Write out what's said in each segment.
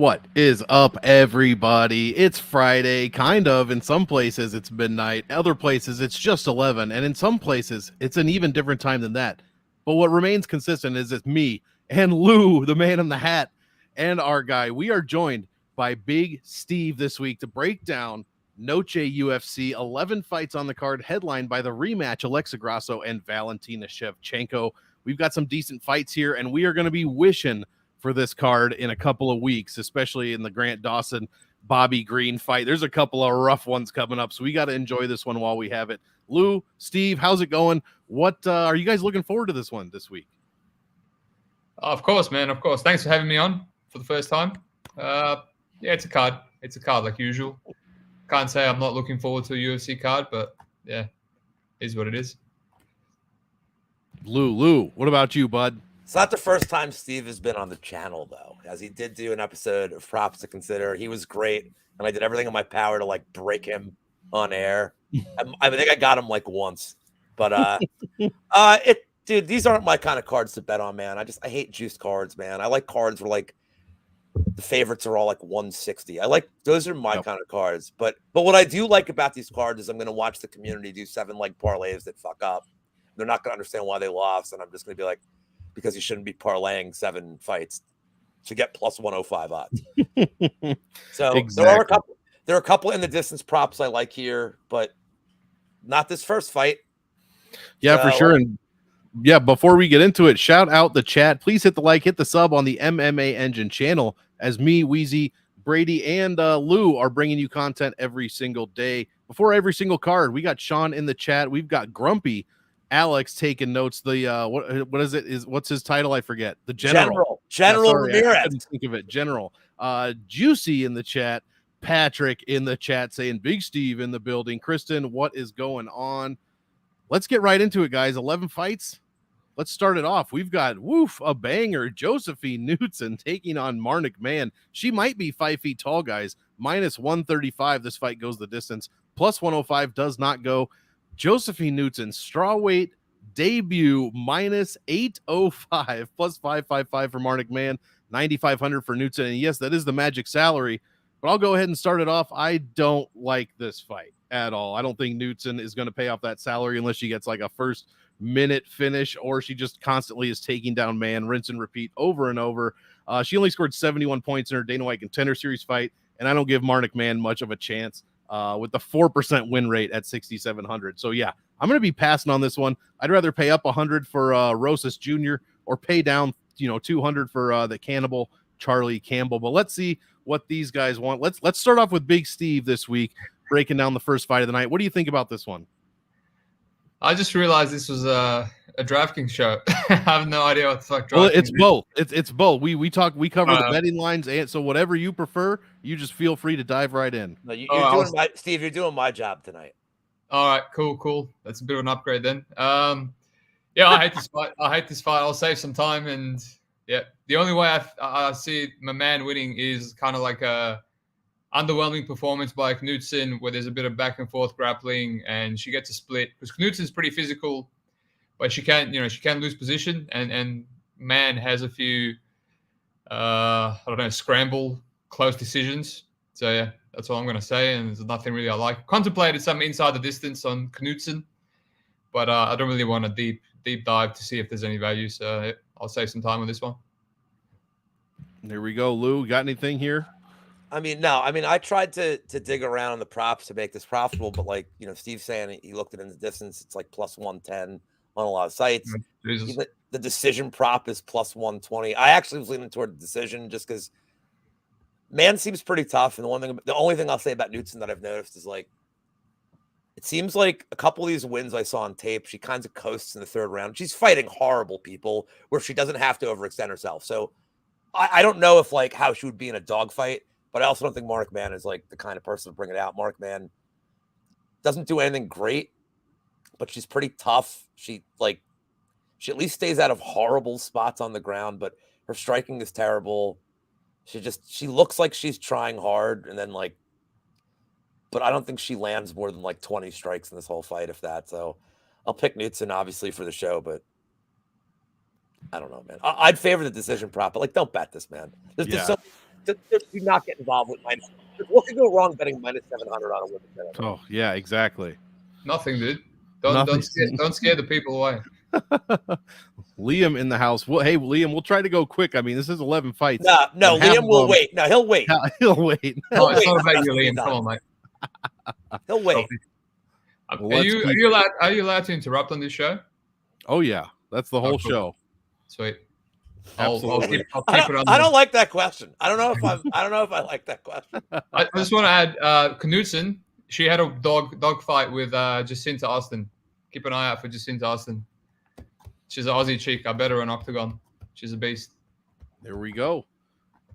What is up, everybody? It's Friday, kind of. In some places, it's midnight. Other places, it's just 11. And in some places, it's an even different time than that. But what remains consistent is it's me and Lou, the man in the hat, and our guy. We are joined by Big Steve this week to break down Noche UFC. 11 fights on the card, headlined by the rematch Alexa Grasso and Valentina Shevchenko. We've got some decent fights here, and we are going to be wishing for this card in a couple of weeks, especially in the Grant Dawson Bobby Green fight. There's a couple of rough ones coming up, so we got to enjoy this one while we have it. Lou, Steve, how's it going? What are you guys looking forward to this one this week? Of course, man. Of course. Thanks for having me on for the first time. Yeah, it's a card. It's a card like usual. Can't say I'm not looking forward to a UFC card, but yeah, it is what it is. Lou, what about you, bud? It's not the first time Steve has been on the channel, though, as he did do an episode of Props to Consider. He was great, and I did everything in my power to, like, break him on air. I think I got him, like, once. But, dude, these aren't my kind of cards to bet on, man. I hate juiced cards, man. I like cards where, like, the favorites are all, like, 160. Those are my kind of cards. But what I do like about these cards is I'm going to watch the community do 7-leg parlays that fuck up. They're not going to understand why they lost, and I'm just going to be like, because you shouldn't be parlaying 7 fights to get plus 105 odds. So exactly. There are a couple in the distance props I like here, but not this first fight. Yeah, for sure. And yeah, before we get into it, shout out the chat. Please hit the like, hit the sub on the MMA Engine channel, as me, Wheezy, Brady, and Lou are bringing you content every single day. Before every single card, we got Sean in the chat. We've got Grumpy Alex taking notes. The what is it? What's his title? I forget. The General Ramirez. I couldn't think of it. General. Juicy in the chat. Patrick in the chat saying Big Steve in the building. Kristen, what is going on? Let's get right into it, guys. 11 fights. Let's start it off. We've got a banger. Josephine Knudsen taking on Marnik Man. She might be 5 feet tall, guys. Minus 135. This fight goes the distance. Plus 105 does not go. Josephine Knudsen, strawweight debut, minus 805, plus 555 for Marnik Man, 9,500 for Knudsen. And yes, that is the magic salary, but I'll go ahead and start it off. I don't like this fight at all. I don't think Knudsen is going to pay off that salary unless she gets like a first-minute finish, or she just constantly is taking down Man, rinse and repeat over and over. She only scored 71 points in her Dana White Contender Series fight, and I don't give Marnik Man much of a chance. With the 4% win rate at 6,700. So yeah, I'm going to be passing on this one. I'd rather pay up 100 for Rosas Jr. or pay down, 200 for the cannibal Charlie Campbell. But let's see what these guys want. Let's start off with Big Steve this week, breaking down the first fight of the night. What do you think about this one? I just realized this was a DraftKings show. I have no idea what the fuck DraftKings Well, it's both. It's both. We cover the betting lines, and so whatever you prefer, you just feel free to dive right in. No, Steve, you're doing my job tonight. All right, cool. That's a bit of an upgrade then. Yeah, I hate this fight. I'll save some time, and yeah, the only way I see my man winning is kind of like a underwhelming performance by Knudsen, where there's a bit of back and forth grappling, and she gets a split because Knudsen's pretty physical, but she can lose position, and Man has a few scramble close decisions. So yeah, that's all I'm going to say, and there's nothing really I like. Contemplated some inside the distance on Knudsen, but I don't really want a deep dive to see if there's any value. So yeah, I'll save some time on this one. There we go. Lou, got anything here? No. I tried to dig around on the props to make this profitable, but like, Steve's saying he looked at it in the distance. It's like plus 110 on a lot of sites. The decision prop is plus 120. I actually was leaning toward the decision just because Man seems pretty tough. And the only thing I'll say about Knudsen that I've noticed is like, it seems like a couple of these wins I saw on tape, she kind of coasts in the third round. She's fighting horrible people where she doesn't have to overextend herself. So I don't know if like how she would be in a dogfight, but I also don't think Marnik Man is like the kind of person to bring it out. Marnik Man doesn't do anything great, but she's pretty tough. She at least stays out of horrible spots on the ground, but her striking is terrible. She looks like she's trying hard, and then but I don't think she lands more than like 20 strikes in this whole fight, if that. So I'll pick Knudsen obviously for the show, but I don't know, man. I'd favor the decision prop, but don't bet this, man. do not get involved with minus. What could go wrong betting minus 700 on a women's MMA? Oh yeah, exactly. Nothing, dude. Don't scare the people away. Liam in the house. Well, hey, Liam, we'll try to go quick. I mean, this is 11 fights. No, Liam will wait. No, he'll wait. He'll wait. No, it's not about you, Liam. Come on, mate. He'll wait. Are you allowed to interrupt on this show? Oh yeah, that's the whole show. Sweet. I'll keep it on. I don't like that question. I don't know if I like that question. I just want to add Knudsen. She had a dog fight with Jacinta Austin. Keep an eye out for Jacinta Austin. She's an Aussie chick. I bet her on Octagon. She's a beast. There we go.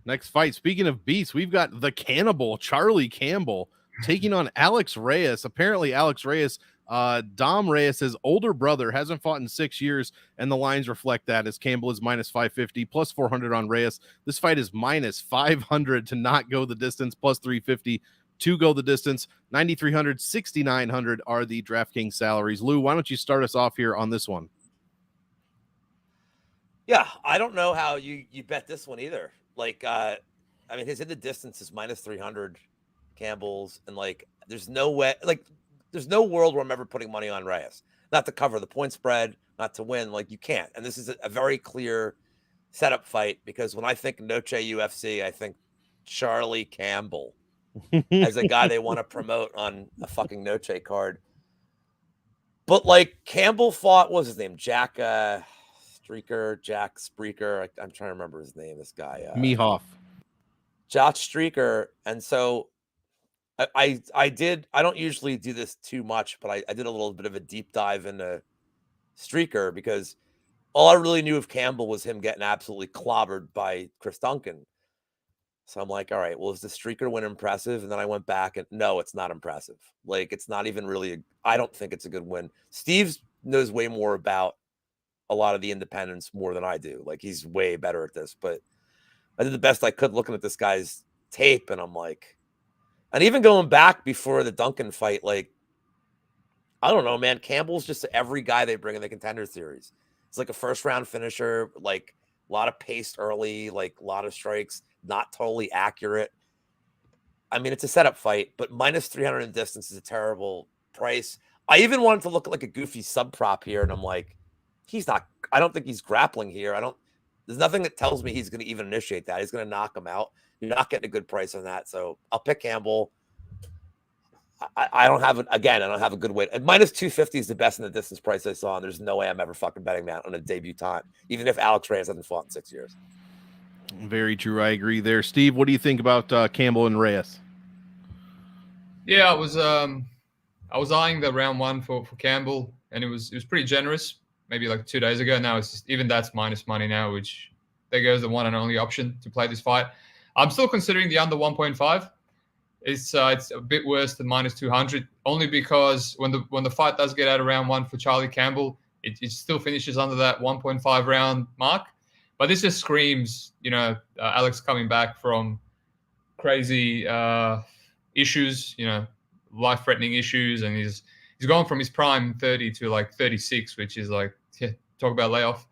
Next fight. Speaking of beasts, we've got the Cannibal, Charlie Campbell, taking on Alex Reyes. Apparently, Alex Reyes, Dom Reyes' older brother, hasn't fought in 6 years, and the lines reflect that, as Campbell is minus 550, plus 400 on Reyes. This fight is minus 500 to not go the distance, plus 350 to go the distance. 9,300, 6,900 are the DraftKings salaries. Lou, why don't you start us off here on this one? Yeah, I don't know how you bet this one either. Like, I mean, his in the distance is minus 300, Campbell's, and like, there's no way, like, there's no world where I'm ever putting money on Reyes. Not to cover the point spread, not to win. Like, you can't. And this is a very clear setup fight, because when I think Noche UFC, I think Charlie Campbell as a guy they want to promote on a fucking Noche card. But like, Campbell fought, what was his name? Jack Spreaker. I'm trying to remember his name. This guy, Mehoff. Josh Streaker. And so I don't usually do this too much, but I did a little bit of a deep dive into Streaker, because all I really knew of Campbell was him getting absolutely clobbered by Chris Duncan. So I'm like, all right, well, is the Streaker win impressive? And then I went back and no, it's not impressive. Like, it's not even really, I don't think it's a good win. Steve knows way more about a lot of the independents more than I do. Like, he's way better at this, but I did the best I could looking at this guy's tape. And I'm like, and even going back before the Duncan fight, like, I don't know, man, Campbell's just every guy they bring in the Contender Series. It's like a first round finisher, like a lot of pace early, like a lot of strikes, not totally accurate. I mean, it's a setup fight, but minus 300 in distance is a terrible price. I even wanted to look at like a goofy sub prop here, and I'm like, he's not, I don't think he's grappling here. There's nothing that tells me he's going to even initiate that. He's going to knock him out. You're not getting a good price on that. So I'll pick Campbell. I don't have a good weight. And minus 250 is the best in the distance price I saw. And there's no way I'm ever fucking betting that on a debutant, even if Alex Reyes hasn't fought in 6 years. Very true. I agree there. Steve, what do you think about Campbell and Reyes? Yeah, I was eyeing the round one for Campbell, and it was pretty generous. Maybe like 2 days ago. Now it's just, even that's minus money now, which there goes the one and only option to play this fight. I'm still considering the under 1.5. It's a bit worse than minus 200, only because when the fight does get out of round one for Charlie Campbell, it still finishes under that 1.5 round mark. But this just screams, Alex coming back from crazy issues, life-threatening issues, and he's gone from his prime 30 to like 36, which is like, talk about layoff.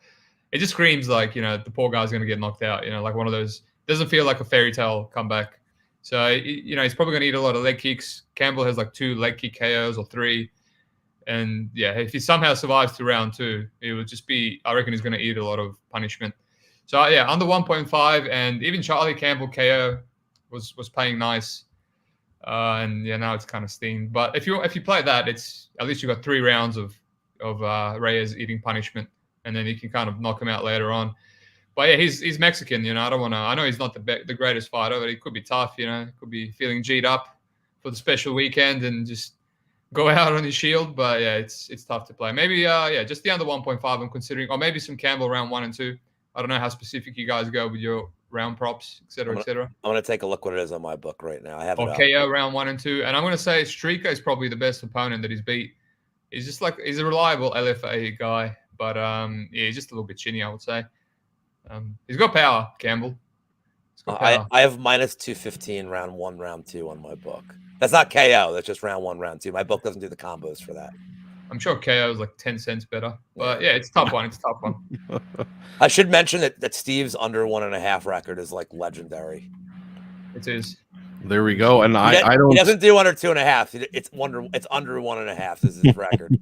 It just screams like, the poor guy's going to get knocked out, like one of those. Doesn't feel like a fairy tale comeback. So, he's probably going to eat a lot of leg kicks. Campbell has like 2 leg kick KOs or 3. And yeah, if he somehow survives to round 2, it would just be, I reckon he's going to eat a lot of punishment. So yeah, under 1.5, and even Charlie Campbell KO was paying nice. And yeah, now it's kind of steamed. But if you play that, it's at least you got 3 rounds of Reyes eating punishment, and then you can kind of knock him out later on. But yeah, he's Mexican, I don't want to. I know he's not the greatest fighter, but he could be tough, could be feeling G'd up for the special weekend and just go out on his shield. But yeah, it's tough to play. Maybe just the under 1.5 I'm considering, or maybe some Campbell round 1 and 2. I don't know how specific you guys go with your round props, et cetera, et cetera. I'm going to take a look what it is on my book right now. I have it KO round 1 and 2. And I'm going to say Streaker is probably the best opponent that he's beat. He's a reliable LFA guy, but he's just a little bit chinny, I would say. He's got power, Campbell. I have minus 215 round 1, round 2 on my book. That's not KO. That's just round 1, round 2. My book doesn't do the combos for that. I'm sure KO is like 10 cents better. But yeah, it's a tough one. I should mention that Steve's under 1.5 record is like legendary. It is. There we go. And I don't. He doesn't do under 2.5. It's under 1.5 is his record.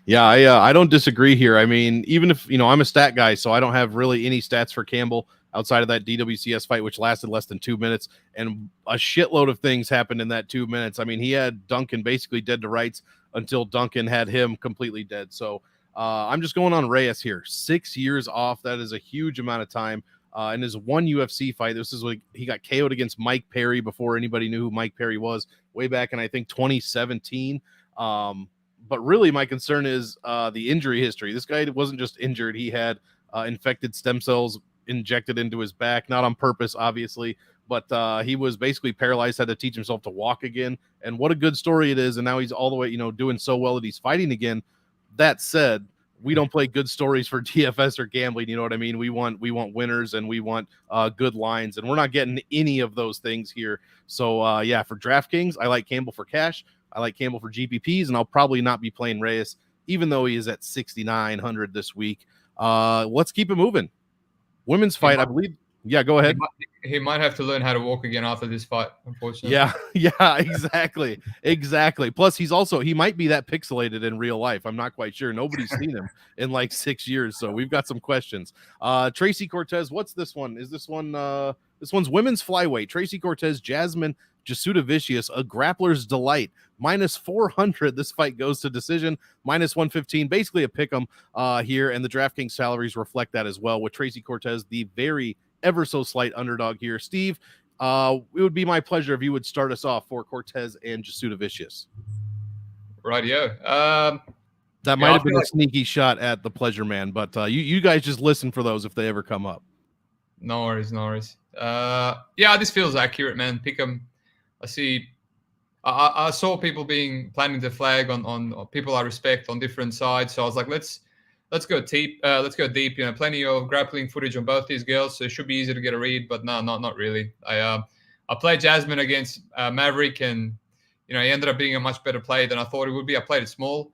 Yeah, I don't disagree here. I mean, even if, I'm a stat guy, so I don't have really any stats for Campbell outside of that DWCS fight, which lasted less than 2 minutes, and a shitload of things happened in that 2 minutes. I mean, he had Duncan basically dead to rights until Duncan had him completely dead. So I'm just going on Reyes here. 6 years off. That is a huge amount of time. In his one UFC fight, this is like he got KO'd against Mike Perry before anybody knew who Mike Perry was, way back in, I think, 2017. But really, my concern is the injury history. This guy wasn't just injured. He had infected stem cells injected into his back, not on purpose, obviously, but he was basically paralyzed, had to teach himself to walk again. And what a good story it is. And now he's all the way, doing so well that he's fighting again. That said, we don't play good stories for DFS or gambling. You know what I mean? We want winners, and we want good lines, and we're not getting any of those things here. So for DraftKings, I like Campbell for cash. I like Campbell for GPPs, and I'll probably not be playing Reyes, even though he is at 6,900 this week. Let's keep it moving. Women's fight, I believe. Yeah, go ahead. He might have to learn how to walk again after this fight, unfortunately. Yeah, exactly. Plus, he might be that pixelated in real life. I'm not quite sure. Nobody's seen him in like 6 years, so we've got some questions. Tracy Cortez, what's this one? Is this one? This one's women's flyweight. Tracy Cortez, Jasmine Jasudavicius, a grappler's delight. Minus 400. This fight goes to decision. Minus 115. Basically a pick'em here, and the DraftKings salaries reflect that as well. With Tracy Cortez, the very ever so slight underdog here. Steve, it would be my pleasure if you would start us off for Cortez and Jasudavicius. Rightio. That might have been a sneaky shot at the pleasure man, but you guys just listen for those if they ever come up. No worries. This feels accurate, man. Pick 'em. I saw people planning to flag on people I respect on different sides, so I was like, let's go deep. Let's go deep. Plenty of grappling footage on both these girls, so it should be easy to get a read. But no, not really. I played Jasmine against Maverick, and he ended up being a much better play than I thought it would be. I played it small,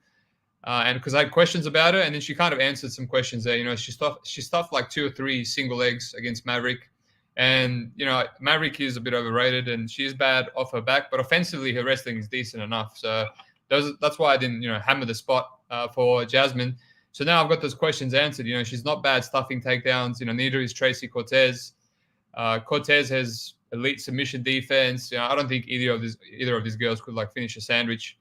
and because I had questions about it, and then she kind of answered some questions there. She stuffed like 2 or 3 single legs against Maverick. And, Maverick is a bit overrated, and she's bad off her back, but offensively, her wrestling is decent enough. So that's why I didn't, hammer the spot for Jasmine. So now I've got those questions answered. She's not bad stuffing takedowns. Neither is Tracy Cortez. Cortez has elite submission defense. I don't think either of these girls could finish a sandwich.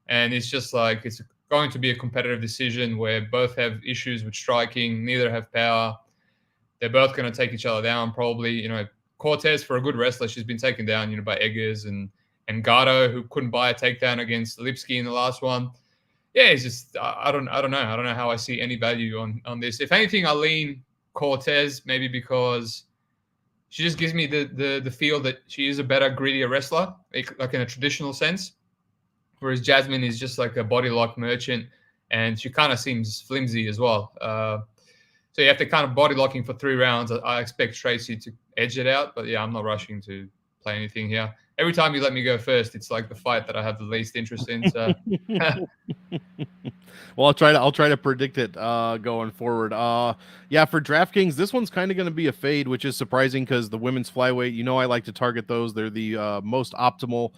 And it's just it's going to be a competitive decision where both have issues with striking. Neither have power. They're both going to take each other down, probably. Cortez, for a good wrestler, she's been taken down, by Edgars and Gatto, who couldn't buy a takedown against Lipsky in the last one. Yeah, it's just I don't know. I don't know how I see any value on this. If anything, I lean Cortez, maybe because she just gives me the feel that she is a better, grittier wrestler, like in a traditional sense. Whereas Jasmine is just like a body lock merchant, and she kind of seems flimsy as well. So you have to kind of body locking for 3 rounds. I expect Tracy to edge it out, but yeah, I'm not rushing to play anything here. Every time you let me go first, it's like the fight that I have the least interest in. So, well, I'll try to predict it going forward. For DraftKings, this one's kind of going to be a fade, which is surprising because the women's flyweight, I like to target those. They're the most optimal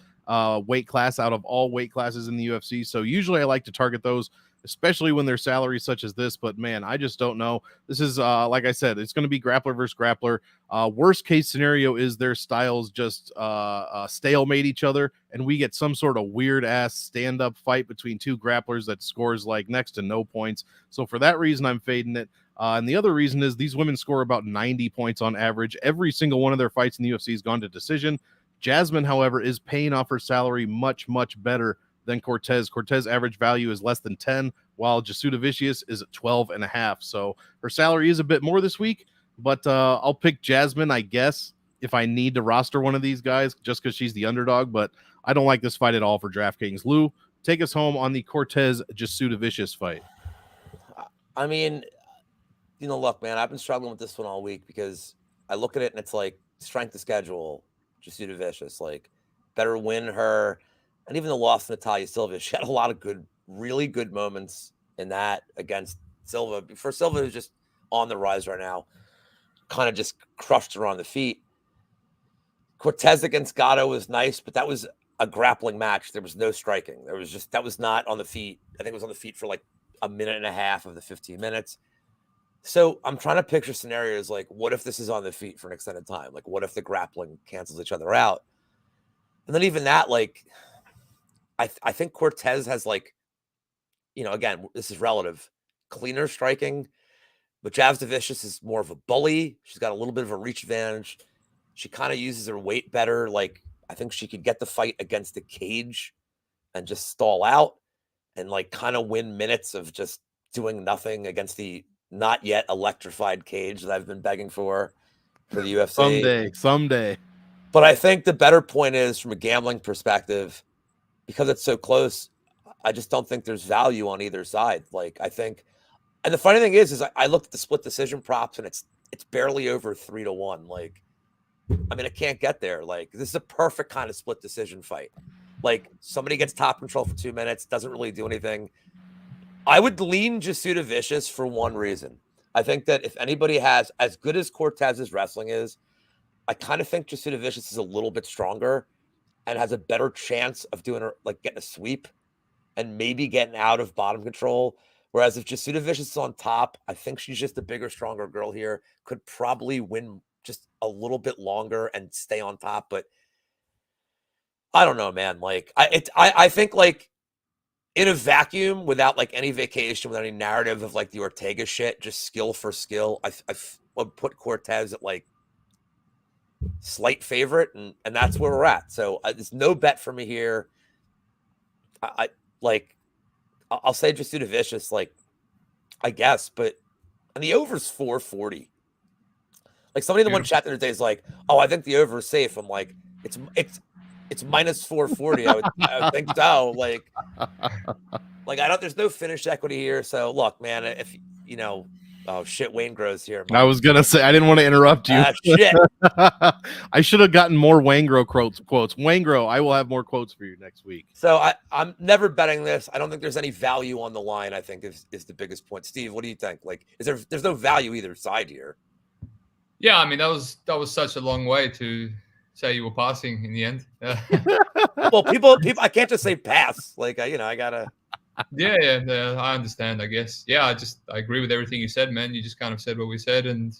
weight class out of all weight classes in the UFC. So usually I like to target those, especially when their salaries such as this. But man, I just don't know. This is like I said, it's going to be grappler versus grappler. Worst case scenario is their styles just stalemate each other, and we get some sort of weird ass stand-up fight between 2 grapplers that scores next to no points. So for that reason, I'm fading it. And the other reason is these women score about 90 points on average. Every single one of their fights in the UFC has gone to decision. Jasmine, however, is paying off her salary much, much better than Cortez. Cortez average value is less than 10, while Jasudavicius is at 12.5. So her salary is a bit more this week, but I'll pick Jasmine, I guess, if I need to roster one of these guys, just because she's the underdog. But I don't like this fight at all for DraftKings. Lou, take us home on the Cortez Jasudavicius fight. I mean, look, man, I've been struggling with this one all week because I look at it and it's like strength of schedule, Jasudavicius, better win her. And even the loss to Natalia Silva, she had a lot of really good moments in that against Silva. For Silva, who's just on the rise right now, kind of just crushed her on the feet. Cortez against Gatto was nice, but that was a grappling match. There was no striking. That was not on the feet. I think it was on the feet for like a minute and a half of the 15 minutes. So I'm trying to picture scenarios like, what if this is on the feet for an extended time? Like, what if the grappling cancels each other out? And then even that, like, I think Cortez has, like, again, this is relative, cleaner striking, but Jasmine is more of a bully. She's got a little bit of a reach advantage. She kind of uses her weight better. Like, I think she could get the fight against the cage and just stall out and, like, kind of win minutes of just doing nothing against the not yet electrified cage that I've been begging for the UFC. Someday. But I think the better point is, from a gambling perspective, because it's so close, I just don't think there's value on either side. Like, I think, and the funny thing is I looked at the split decision props and it's barely over 3-1. Like, I mean, I can't get there. Like, this is a perfect kind of split decision fight. Like, somebody gets top control for 2 minutes, doesn't really do anything. I would lean Jasuda Vicious for one reason. I think that if anybody has, as good as Cortez's wrestling is, I kind of think Jasuda Vicious is a little bit stronger and has a better chance of getting a sweep and maybe getting out of bottom control. Whereas if Jasuda Vicious is on top, I think she's just a bigger, stronger girl here, could probably win just a little bit longer and stay on top. But I don't know, man. Like, I think, like, in a vacuum, without like any vacation, without any narrative of like the Ortega shit, just skill for skill, I would put Cortez at like slight favorite, and that's where we're at. So there's no bet for me here. I'll say Jasuda Vicious, like, I guess, but and the over's 440. Like, somebody in the one chat the other day is like, "Oh, I think the over is safe." I'm like, it's minus 440. I would think so. Like I don't. There's no finish equity here. So look, man, if oh shit, Wayne Grows here. I was gonna say, I didn't want to interrupt you. Shit. I should have gotten more Wangro quotes. Wangro, I will have more quotes for you next week. So I'm never betting this. I don't think there's any value on the line, I think is the biggest point. Steve, what do you think? Like, there's no value either side here? Yeah, I mean, that was such a long way to say you were passing in the end. Well, people, I can't just say pass. Like, I gotta. Yeah, I understand, I guess. Yeah, I agree with everything you said, man. You just kind of said what we said and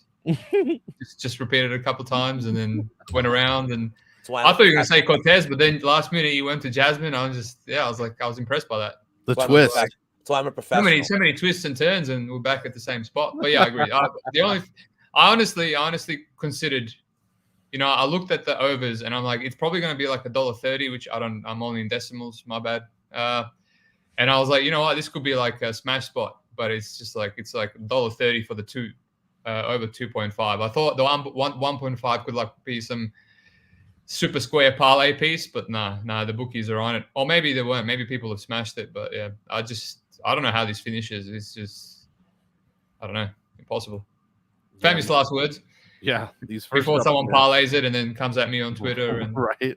just repeated it a couple times and then went around. And I thought you were going to say Cortez, but then last minute you went to Jasmine. I was impressed by that. The twist. That's why I'm a professional. So many twists and turns, and we're back at the same spot. But yeah, I agree. I honestly considered, I looked at the overs and I'm like, it's probably going to be like $1.30, which I'm only in decimals, my bad. And I was like, you know what, this could be like a smash spot, but it's just like, it's like $1.30 for the two, over 2.5. I thought the 1.5 could like be some super square parlay piece, but nah, the bookies are on it. Or maybe they weren't. Maybe people have smashed it, but yeah, I don't know how this finishes. It's just, I don't know, impossible. Famous last words. Yeah, these before someone parlays it and then comes at me on Twitter. And... Right.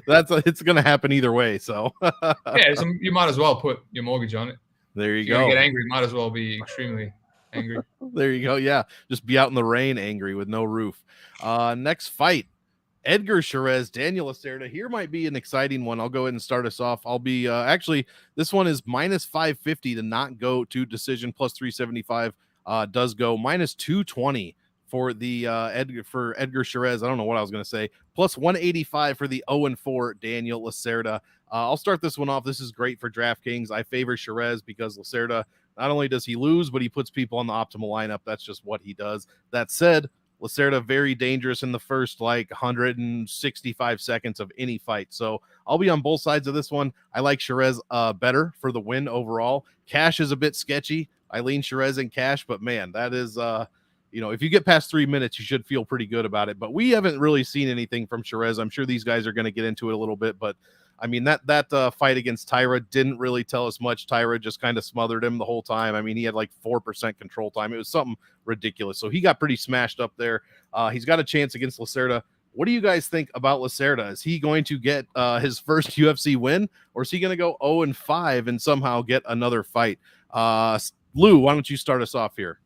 It's going to happen either way. So yeah, so you might as well put your mortgage on it. There you if go. You get angry, might as well be extremely angry. There you go. Yeah, just be out in the rain, angry with no roof. Next fight, Edgar Reyes, Daniel Lacerda. Here might be an exciting one. I'll go ahead and start us off. I'll be actually, this one is minus 550 to not go to decision, plus 375 does go, minus 220 for the Edgar Reyes. I don't know what I was going to say. Plus 185 for the 0-4 Daniel Lacerda. I'll start this one off. This is great for DraftKings. I favor Reyes because Lacerda, not only does he lose, but he puts people on the optimal lineup. That's just what he does. That said, Lacerda very dangerous in the first 165 seconds of any fight. So I'll be on both sides of this one. I like Reyes better for the win overall. Cash is a bit sketchy. I lean Reyes in cash, but man, that is if you get past 3 minutes, you should feel pretty good about it. But we haven't really seen anything from Reyes. I'm sure these guys are going to get into it a little bit, but I mean, that fight against Tyra didn't really tell us much. Tyra just kind of smothered him the whole time. I mean, he had 4% control time. It was something ridiculous. So he got pretty smashed up there. He's got a chance against Lacerda. What do you guys think about Lacerda? Is he going to get his first UFC win, or is he going to go 0-5 and somehow get another fight? Lou, why don't you start us off here?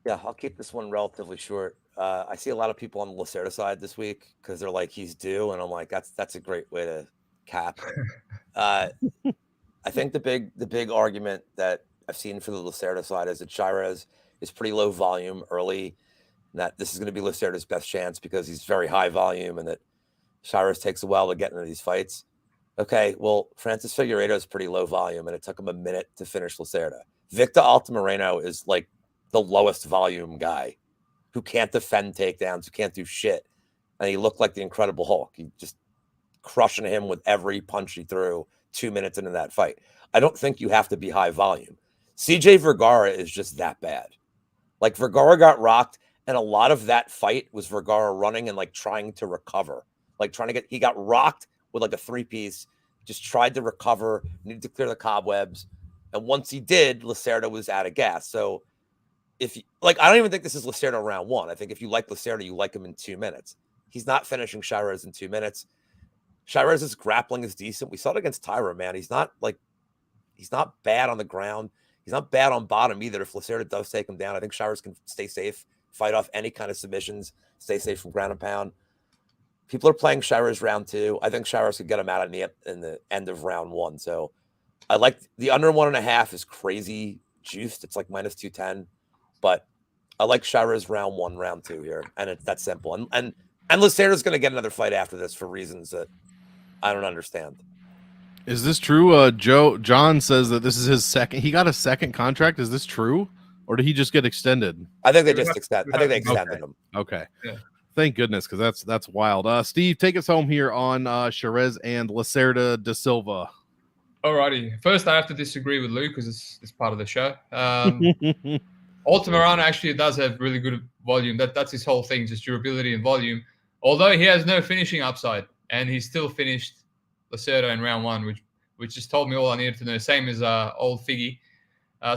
Yeah, I'll keep this one relatively short. I see a lot of people on the Lucero side this week because they're like, he's due. And I'm like, that's a great way to cap. I think the big argument that I've seen for the Lucero side is that Reyes is pretty low volume early, and that this is going to be Lucero's best chance because he's very high volume, and that Reyes takes a while to get into these fights. Okay, well, Francis Figueiredo is pretty low volume, and it took him a minute to finish Lucero. Victor Altamirano is like the lowest volume guy who can't defend takedowns, who can't do shit. And he looked like the Incredible Hulk. He just crushing him with every punch he threw 2 minutes into that fight. I don't think you have to be high volume. CJ Vergara is just that bad. Like, Vergara got rocked, and a lot of that fight was Vergara running and like trying to recover. Like he got rocked with like a 3-piece, just tried to recover, needed to clear the cobwebs. And once he did, Lucero was out of gas. So I don't even think this is Lucero round 1. I think if you like Lucero, you like him in 2 minutes. He's not finishing Reyes in 2 minutes. Reyes' grappling is decent. We saw it against Tyra, man. He's not bad on the ground. He's not bad on bottom either. If Lucero does take him down, I think Reyes can stay safe, fight off any kind of submissions, stay safe from ground and pound. People are playing Reyes round 2. I think Reyes could get him out in the end of round 1. So I like the under 1.5 is crazy juiced. It's like -210, but I like Reyes round 1, round 2 here, and it's that simple. And Lucero's going to get another fight after this for reasons that I don't understand. Is this true? John says that this is his second. He got a second contract. Is this true, or did he just get extended? I think they just extended. I think they extended him. Okay. Yeah. Thank goodness, because that's wild. Steve, take us home here on Reyes and Lucero da Silva. Alrighty. First, I have to disagree with Lou because it's part of the show. Altamirano actually does have really good volume. That's his whole thing, just durability and volume. Although he has no finishing upside, and he still finished Lucero in round 1, which just told me all I needed to know. Same as old Figgy.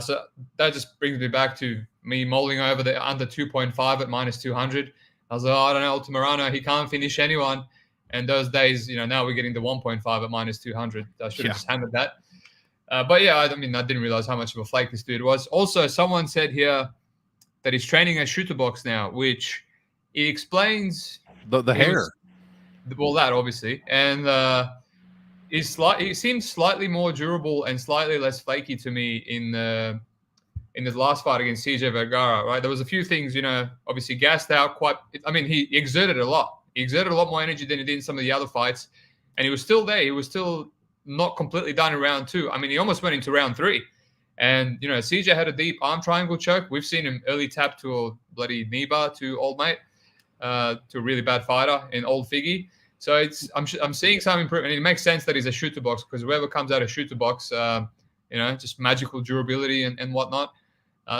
So that just brings me back to me mulling over the under 2.5 at -200. I was like, I don't know, Altamirano, he can't finish anyone. And those days, now we're getting the 1.5 at -200. I should have just hammered that. But yeah, I didn't realize how much of a flake this dude was. Also, someone said here that he's training a shooter box now, which it explains the hair. Well, that obviously, and he seems slightly more durable and slightly less flaky to me in his last fight against CJ Vergara. Right, there was a few things, obviously gassed out quite. He exerted a lot. He exerted a lot more energy than he did in some of the other fights, and he was still there. He was still not completely done in round 2. He almost went into round 3. And, CJ had a deep arm triangle choke. We've seen him early tap to a bloody knee bar to old mate, to a really bad fighter in old Figgy. So I'm seeing some improvement. It makes sense that he's a shooter box because whoever comes out of shooter box, just magical durability and whatnot.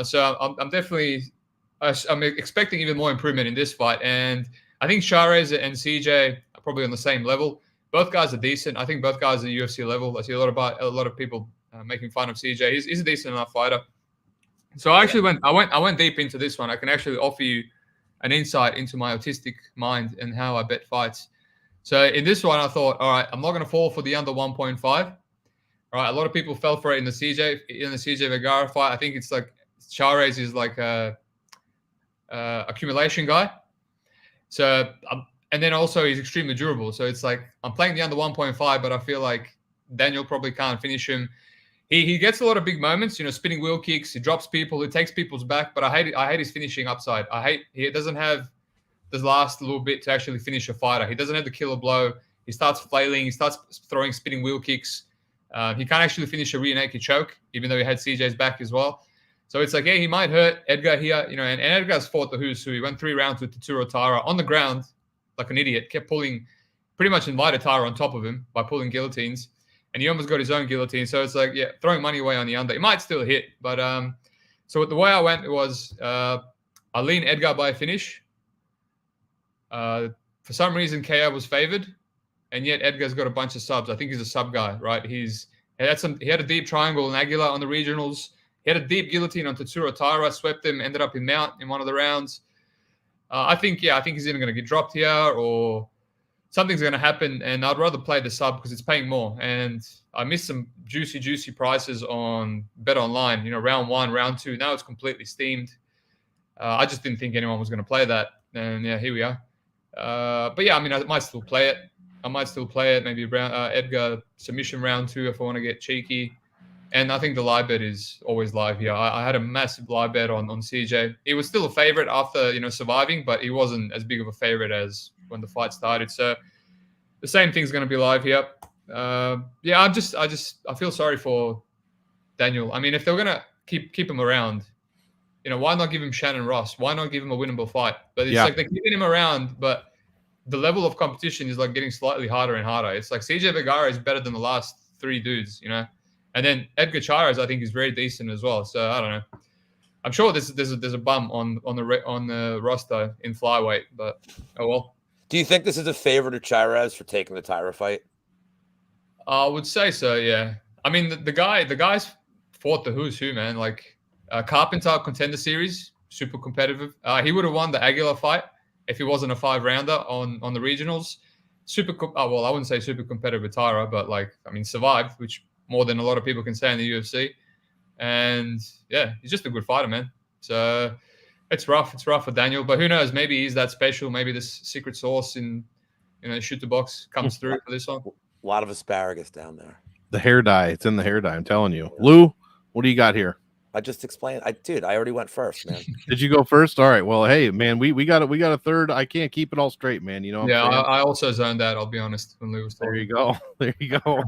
So I'm definitely I'm expecting even more improvement in this fight. And I think Reyes and CJ are probably on the same level. Both guys are decent. I think both guys are UFC level. I see a lot of people making fun of CJ. He's a decent enough fighter. So I actually went deep into this one. I can actually offer you an insight into my autistic mind and how I bet fights. So in this one, I thought, all right, I'm not going to fall for the under 1.5. All right, a lot of people fell for it in the CJ Vergara fight. I think it's like Reyes is like a accumulation guy. So and then also he's extremely durable. So it's like I'm playing the under 1.5, but I feel like Daniel probably can't finish him. He gets a lot of big moments, spinning wheel kicks. He drops people. He takes people's back. But I hate his finishing upside. He doesn't have the last little bit to actually finish a fighter. He doesn't have the killer blow. He starts flailing. He starts throwing spinning wheel kicks. He can't actually finish a rear naked choke, even though he had CJ's back as well. So it's like, yeah, he might hurt Edgar here, and Edgar's fought the who's who. He went 3 rounds with Tatsuro Taira on the ground like an idiot, kept pulling, pretty much invited Taira on top of him by pulling guillotines, and he almost got his own guillotine. So it's like, yeah, throwing money away on the under. It might still hit, but so the way I went was I lean Edgar by a finish. For some reason, KO was favored, and yet Edgar's got a bunch of subs. I think he's a sub guy, right? He had a deep triangle in Aguilar on the regionals. He had a deep guillotine on Tatsuro Taira, swept him, ended up in mount in one of the rounds. I think he's either going to get dropped here or something's going to happen, and I'd rather play the sub because it's paying more. And I missed some juicy prices on Bet Online, round 1, round 2. Now it's completely steamed. I just didn't think anyone was going to play that. And yeah, here we are. But yeah, I mean, I might still play it. Maybe Edgar submission round 2 if I want to get cheeky. And I think the live bet is always live here. I had a massive live bet on CJ. He was still a favorite after surviving, but he wasn't as big of a favorite as when the fight started. So the same thing's going to be live here. Yeah, I feel sorry for Daniel. I mean, if they're going to keep him around, why not give him Shannon Ross? Why not give him a winnable fight? But it's like they're keeping him around, but the level of competition is like getting slightly harder and harder. It's like CJ Vergara is better than the last 3 dudes, And then Edgar Chairez, I think, is very decent as well. So I don't know. I'm sure there's a bum on the roster in flyweight, but oh well. Do you think this is a favor to Chairez for taking the Tyra fight? I would say so. Yeah. I mean, the guys fought the who's who, man. Like Carpenter Contender Series, super competitive. He would have won the Aguilar fight if he wasn't a 5-rounder on the regionals. I wouldn't say super competitive with Tyra, but survived, which more than a lot of people can say in the UFC. And yeah, he's just a good fighter, man. So it's rough. It's rough for Daniel, but who knows? Maybe he's that special. Maybe this secret sauce in, shoot the box comes through for this one. A lot of asparagus down there. The hair dye. It's in the hair dye. I'm telling you. Lou, what do you got here? I just explained. I already went first, man. Did you go first? All right. Well, hey, man, we got a third. I can't keep it all straight, man. You know. Yeah, I also zoned that. I'll be honest. When Lou was talking. There you go.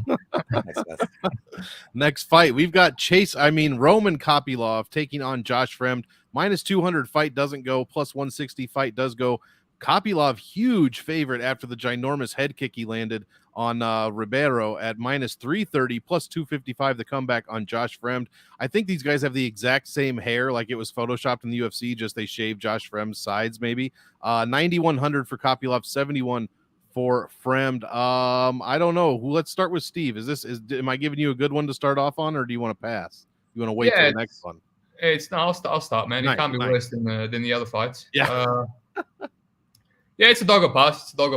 Next fight, we've got Roman Kopylov taking on Josh Fremd. -200 fight doesn't go. +160 fight does go. Kopylov, huge favorite after the ginormous head kick he landed on Ribeiro at -330, +255 the comeback on Josh Fremd. I think these guys have the exact same hair, like it was photoshopped in the UFC, just they shaved Josh Fremd's sides maybe. 9,100 for Kopylov, 71 for Fremd. I don't know. Let's start with Steve. Am I giving you a good one to start off on, or do you want to pass? You want to wait for the next one? I'll start, man. It can't be worse than the other fights. Yeah. Yeah, it's a dog or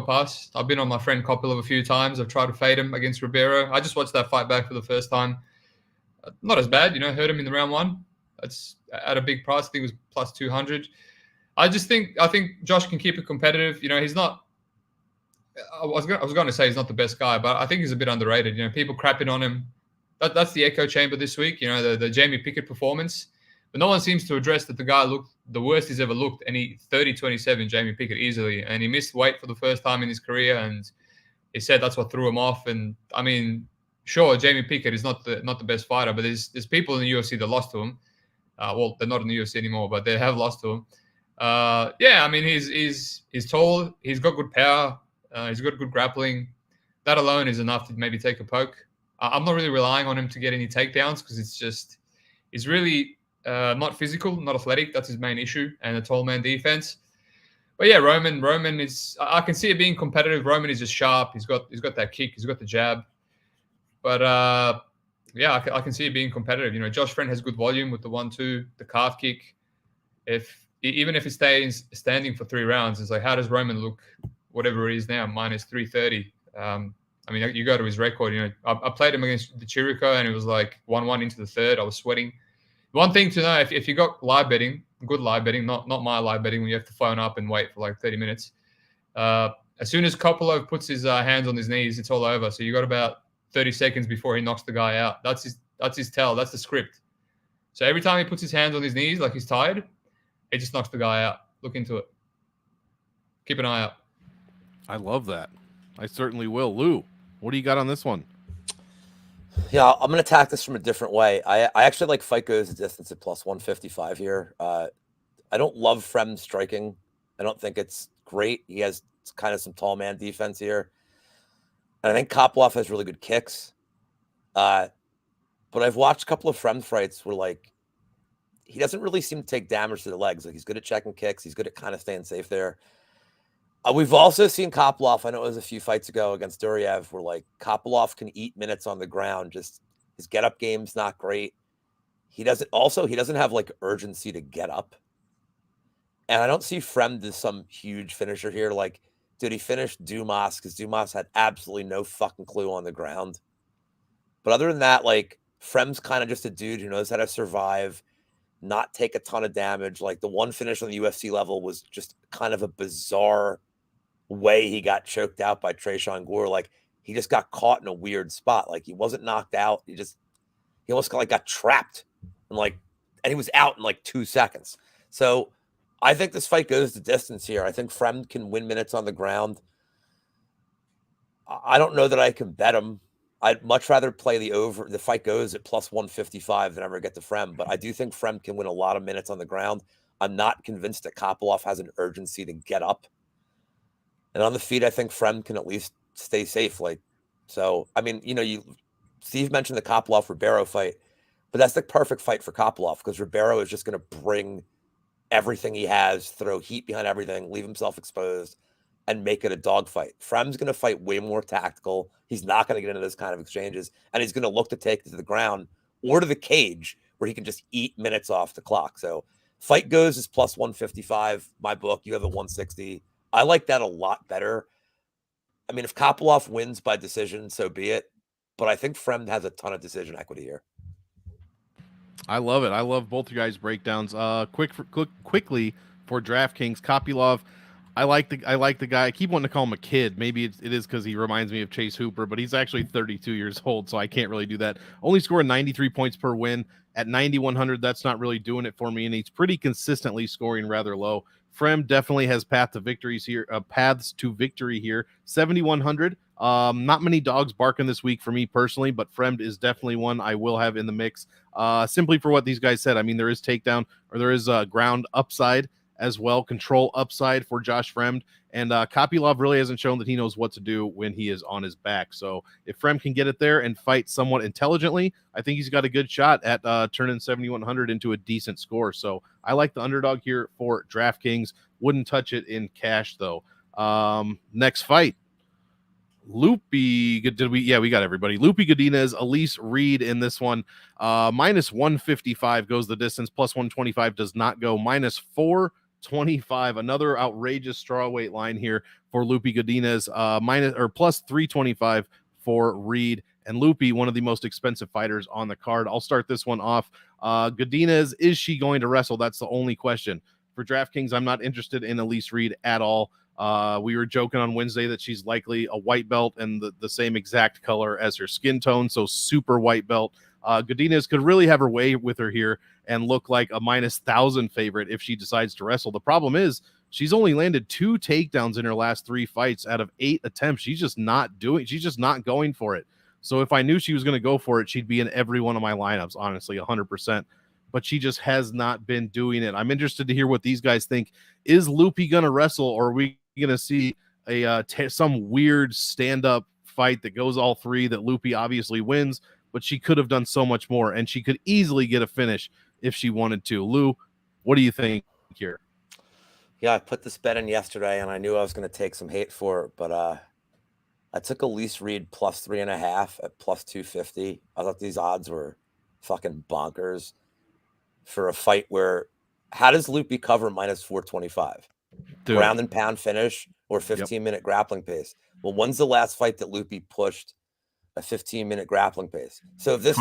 pass. I've been on my friend Kopylov a few times. I've tried to fade him against Ribeiro. I just watched that fight back for the first time. Not as bad, heard him in the round 1. That's at a big price. I think it was +200. I think Josh can keep it competitive. He's not. I was going to say he's not the best guy, but I think he's a bit underrated. People crapping on him. That's the echo chamber this week. The Jamie Pickett performance. But no one seems to address that the guy looked the worst he's ever looked, and he 30-27 Jamie Pickett easily, and he missed weight for the first time in his career, and he said that's what threw him off. And I mean, sure, Jamie Pickett is not the best fighter, but there's people in the UFC that lost to him. Well, they're not in the UFC anymore, but they have lost to him. Yeah, I mean, he's tall, he's got good power, he's got good grappling. That alone is enough to maybe take a poke. I'm not really relying on him to get any takedowns because he's really not physical, not athletic. That's his main issue, and a tall man defense. But yeah, Roman is. I can see it being competitive. Roman is just sharp. He's got that kick. He's got the jab. But yeah, I can see it being competitive. Josh Fremd has good volume with the 1-2, the calf kick. Even if he stays standing for 3 rounds, it's like, how does Roman look? Whatever it is now, -330. I mean, you go to his record. I played him against the Chirico, and it was like 1-1 into the third. I was sweating. One thing to know, if you got live betting, good live betting, not my live betting when you have to phone up and wait for like 30 minutes. As soon as Kopylov puts his hands on his knees, it's all over. So you got about 30 seconds before he knocks the guy out. That's his tell. That's the script. So every time he puts his hands on his knees like he's tired, it just knocks the guy out. Look into it. Keep an eye out. I love that. I certainly will. Lou, what do you got on this one? Yeah, I'm going to attack this from a different way. I actually like fight goes the distance at +155 here. I don't love Fremd striking. I don't think it's great. He has kind of some tall man defense here. And I think Kopylov has really good kicks. But I've watched a couple of Fremd fights where, like, he doesn't really seem to take damage to the legs. Like, he's good at checking kicks. He's good at kind of staying safe there. We've also seen Kopylov, I know it was a few fights ago against Duryev, where like Kopylov can eat minutes on the ground. Just his get up game's not great. He doesn't have like urgency to get up. And I don't see Fremd as some huge finisher here. Like, dude, he finished Dumas because Dumas had absolutely no fucking clue on the ground. But other than that, like, Fremd's kind of just a dude who knows how to survive. not take a ton of damage. Like the one finish on the UFC level was just kind of a bizarre way he got choked out by Tresean Gore. Like he just got caught in a weird spot. Like he wasn't knocked out. He almost got trapped and he was out in like 2 seconds. So I think this fight goes the distance here. I think Fremd can win minutes on the ground. I don't know that I can bet him. I'd much rather play the over. The fight goes at plus 155 than ever get to Fremd. But I do think Fremd can win a lot of minutes on the ground. I'm not convinced that Kopylov has an urgency to get up. And on the feet, I think Fremd can at least stay safe. Steve mentioned the Kopylov-Ribeiro fight, but that's the perfect fight for Kopylov because Ribeiro is just going to bring everything he has, throw heat behind everything, leave himself exposed, and make it a dogfight. Fremd's going to fight way more tactical. He's not going to get into those kind of exchanges, and he's going to look to take it to the ground or to the cage where he can just eat minutes off the clock. So fight goes is plus 155. My book, you have a 160. I like that a lot better. I mean, if Kopylov wins by decision, so be it. But I think Fremd has a ton of decision equity here. I love it. I love both you guys' breakdowns. Quickly for DraftKings, Kopylov. I like the guy. I keep wanting to call him a kid. Maybe it is because he reminds me of Chase Hooper, but he's actually 32 years old, so I can't really do that. Only scoring 93 points per win at 9,100. That's not really doing it for me, and he's pretty consistently scoring rather low. Fremd definitely has paths to victory here. 7,100. Not many dogs barking this week for me personally, but Fremd is definitely one I will have in the mix. Simply for what these guys said. I mean, there is ground upside as well, control upside for Josh Fremd, and Kopylov really hasn't shown that he knows what to do when he is on his back. So if Fremd can get it there and fight somewhat intelligently, I think he's got a good shot at turning 7,100 into a decent score. So I like the underdog here for DraftKings. Wouldn't touch it in cash though. Next fight. We got everybody. Loopy Godinez, Elise Reed in this one. Minus 155 goes the distance. Plus 125 does not go. Minus 425. Another outrageous strawweight line here for Loopy Godinez. Plus 325 for Reed. And Loopy, one of the most expensive fighters on the card. I'll start this one off. Godinez, is she going to wrestle? That's the only question. For DraftKings, I'm not interested in Elise Reed at all. We were joking on Wednesday that she's likely a white belt and the same exact color as her skin tone, so super white belt. Godinez could really have her way with her here and look like a minus 1,000 favorite if she decides to wrestle. The problem is she's only landed 2 takedowns in her last 3 fights out of 8 attempts. She's just not going for it. So if I knew she was going to go for it, she'd be in every one of my lineups, honestly, 100%. But she just has not been doing it. I'm interested to hear what these guys think. Is Loopy going to wrestle, or are we going to see some weird stand-up fight that goes all 3 that Loopy obviously wins, but she could have done so much more, and she could easily get a finish if she wanted to. Lou, what do you think here? Yeah, I put this bet in yesterday, and I knew I was going to take some hate for it, but I took Elise Reed plus 3.5 at plus 250. I thought these odds were fucking bonkers for a fight where, how does Loopy cover minus 425? Ground and pound finish or 15-minute grappling pace? Well, when's the last fight that Loopy pushed a 15-minute grappling pace? So if this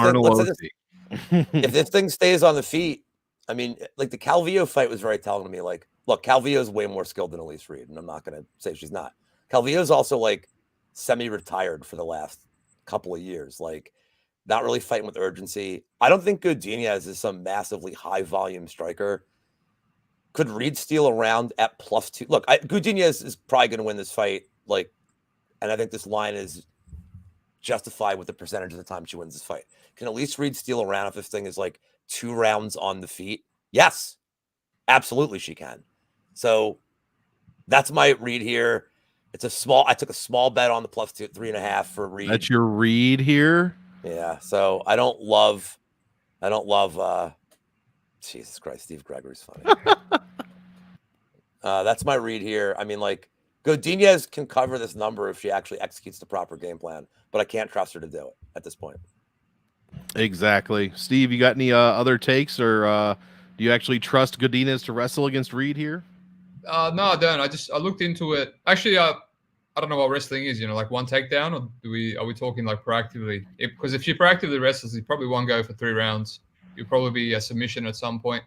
thing stays on the feet, I mean, like the Calvillo fight was very telling to me. Like, look, Calvillo is way more skilled than Elise Reed, and I'm not going to say she's not. Calvillo is also like semi-retired for the last couple of years, like not really fighting with urgency. I don't think Godinez is some massively high-volume striker. Could Reed steal a round at plus 2? Look, Godinez is probably going to win this fight, and I think this line is justified with the percentage of the time she wins this fight. Can Elise Reed steal a round if this thing is like 2 rounds on the feet? Yes, absolutely she can. So that's my read here. I took a small bet on the plus 3.5 for Reed. That's your read here? Yeah. So I don't love Jesus Christ, Steve Gregory's funny. That's my read here. I mean, like, Godinez can cover this number if she actually executes the proper game plan, but I can't trust her to do it at this point. Exactly. Steve, you got any other takes, or do you actually trust Godinez to wrestle against Reed here? No, I don't. I looked into it. Actually, I don't know what wrestling is, like one takedown, or are we talking like proactively? Because if she proactively wrestles, you probably won't go for 3 rounds. You'll probably be a submission at some point.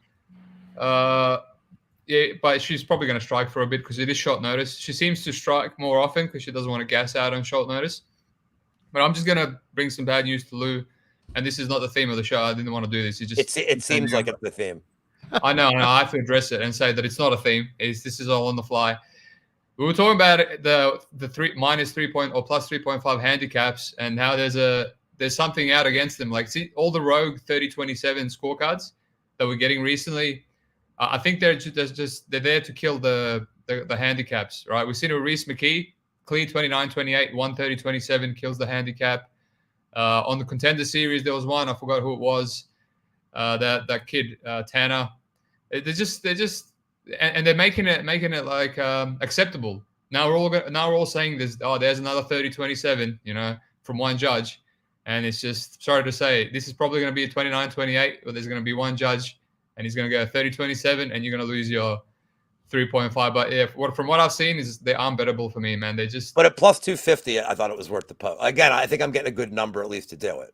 Yeah, but she's probably going to strike for a bit because it is short notice. She seems to strike more often because she doesn't want to gas out on short notice. But I'm just going to bring some bad news to Lou. And this is not the theme of the show. I didn't want to do this. It seems like it's the theme. I know. I have to address it and say that it's not a theme. This is all on the fly. We were talking about the minus 3 point or plus 3.5 handicaps and how there's something out against them. Like, see all the rogue 30-27 scorecards that we're getting recently. I think they're there to kill the handicaps, right? We've seen a Reyes McKee, clean 29-28, 130-27 kills the handicap. On the Contender Series, there was one, I forgot who it was. That kid Tanner. They're just and they're making it like acceptable. Now we're all saying there's another 30-27, from one judge, and it's just, sorry to say, this is probably going to be a 29-28, but there's going to be one judge, and he's going to go 30-27, and you're going to lose your 3.5. But yeah, from what I've seen is they aren't bettable for me, man. They just. But at plus 250, I thought it was worth the post. Again, I think I'm getting a good number at least to do it.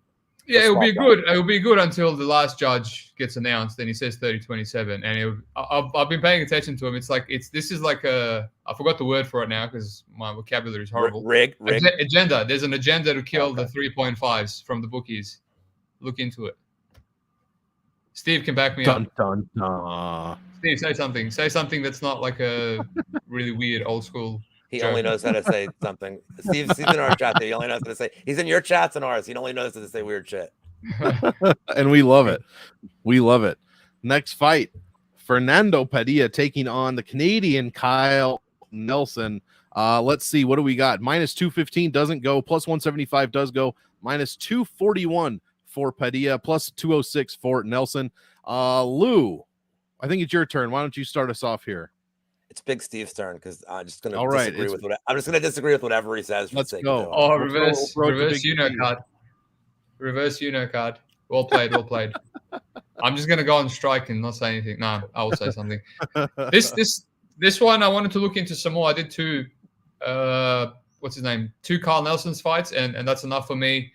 Yeah, it would be good. It would be good until the last judge gets announced. Then he says 30-27, and I've been paying attention to him. It's like this is like I forgot the word for it now because my vocabulary is horrible. Rig. Agenda. There's an agenda to kill the 3.5s from the bookies. Look into it. Steve can back me up. Dun, dun. Steve, say something. Say something that's not like a really weird old school. He only knows how to say something. Steve's in our chat. He only knows how to say. He's in your chats and ours. He only knows how to say weird shit. And we love it. We love it. Next fight, Fernando Padilla taking on the Canadian Kyle Nelson. Let's see. What do we got? Minus 215 doesn't go. Plus 175 does go. Minus 241 for Padilla. Plus 206 for Nelson. Lou, I think it's your turn. Why don't you start us off here? It's Big Steve's turn because I'm just going to disagree with I'm just going to disagree with whatever he says. Let's go. Oh, reverse card. Reverse card. Well played. I'm just going to go on strike and not say anything. No, I will say something. This one I wanted to look into some more. I did two. What's his name? 2 Carl Nelson's fights, and that's enough for me.